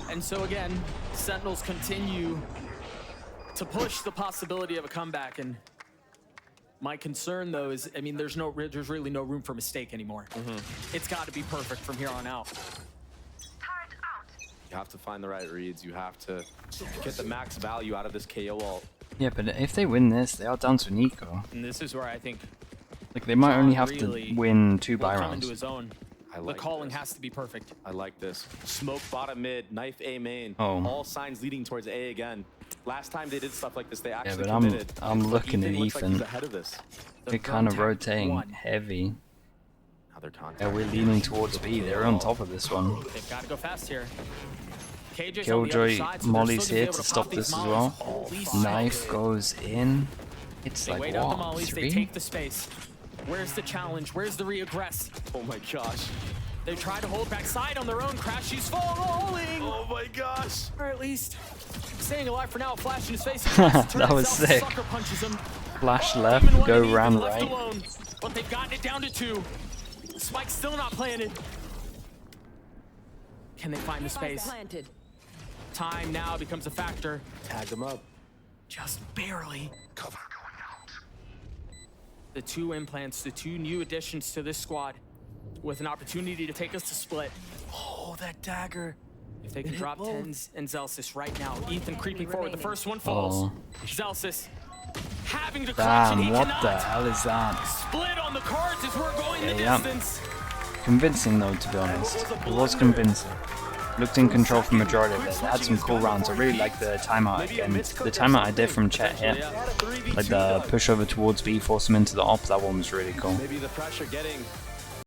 Speaker 3: And so again, Sentinels continue to push the possibility of a comeback. And my concern though is, I mean, there's really no room for mistake anymore. It's got to be perfect from here on out.
Speaker 1: You have to find the right reads. You have to get the max value out of this KO ult.
Speaker 2: yeah, but if they win this, they are down to an eco.
Speaker 3: And this is where I think
Speaker 2: Like they might only
Speaker 3: John
Speaker 2: have
Speaker 3: really
Speaker 2: to win 2
Speaker 3: will
Speaker 2: buy
Speaker 3: come into
Speaker 2: rounds.
Speaker 3: his own.
Speaker 1: I
Speaker 3: The
Speaker 1: like
Speaker 3: calling
Speaker 1: this.
Speaker 3: has to be perfect.
Speaker 1: I like this. Smoke bottom mid, knife A main.
Speaker 2: Oh.
Speaker 1: All signs leading towards A again. Last time they did stuff like this, they
Speaker 2: Yeah,
Speaker 1: actually
Speaker 2: but I'm
Speaker 1: committed.
Speaker 2: I'm
Speaker 1: But
Speaker 2: looking at
Speaker 1: looks like
Speaker 2: Ethan.
Speaker 1: he's ahead of this.
Speaker 3: The
Speaker 2: They're kind of
Speaker 3: Vertac
Speaker 2: rotating
Speaker 3: won.
Speaker 2: heavy.
Speaker 1: Now they're contact.
Speaker 2: Yeah, we're leaning towards B. They're on top of this one.
Speaker 3: They've got to go fast here. KJ's on the other
Speaker 2: Killjoy,
Speaker 3: side, so they're
Speaker 2: Molly's
Speaker 3: still
Speaker 2: here
Speaker 3: gonna be
Speaker 2: to
Speaker 3: able
Speaker 2: stop
Speaker 3: pop
Speaker 2: this
Speaker 3: these
Speaker 2: as
Speaker 3: mollies.
Speaker 2: well.
Speaker 3: Holy shit.
Speaker 2: Knife goes in. It's
Speaker 3: They
Speaker 2: like
Speaker 3: wait out the
Speaker 2: what?
Speaker 3: mollies, they
Speaker 2: 3?
Speaker 3: take the space. Where's the challenge? Where's the reaggress?
Speaker 1: Oh my gosh.
Speaker 3: They try to hold back side on their own. Crash, she's falling!
Speaker 1: Oh my gosh.
Speaker 3: Or at least staying alive for now. Flash in his face.
Speaker 2: That was sick.
Speaker 3: Sucker punches him.
Speaker 2: Flash
Speaker 3: Oh,
Speaker 2: left,
Speaker 3: Demon One
Speaker 2: go
Speaker 3: and Ethan
Speaker 2: ram
Speaker 3: left
Speaker 2: right.
Speaker 3: alone, but they've gotten it down to 2. Spike's still not planted. Can they find the space?
Speaker 4: Planted.
Speaker 3: Time now becomes a factor.
Speaker 1: Tag them up.
Speaker 3: Just barely.
Speaker 5: Cover going out.
Speaker 3: the 2 implants, the 2 new additions to this squad, with an opportunity to take us to split.
Speaker 1: Oh, that dagger.
Speaker 3: If they can
Speaker 1: It hit
Speaker 3: drop
Speaker 1: both.
Speaker 3: Tens and Zelsis right now. Ethan creeping forward. The first one falls. Zelsis having to clutch, and he
Speaker 2: Damn, what the
Speaker 3: cannot.
Speaker 2: hell is that?
Speaker 3: Split on the cards as we're going the
Speaker 2: Yeah.
Speaker 3: distance.
Speaker 2: Convincing though, to be honest. It was convincing. Looked in control for majority of it. They had some cool rounds. I really like the timeout again. The timeout I did from Chet here. Like the push over towards B, force him into the op, that one was really cool.
Speaker 1: Maybe the pressure getting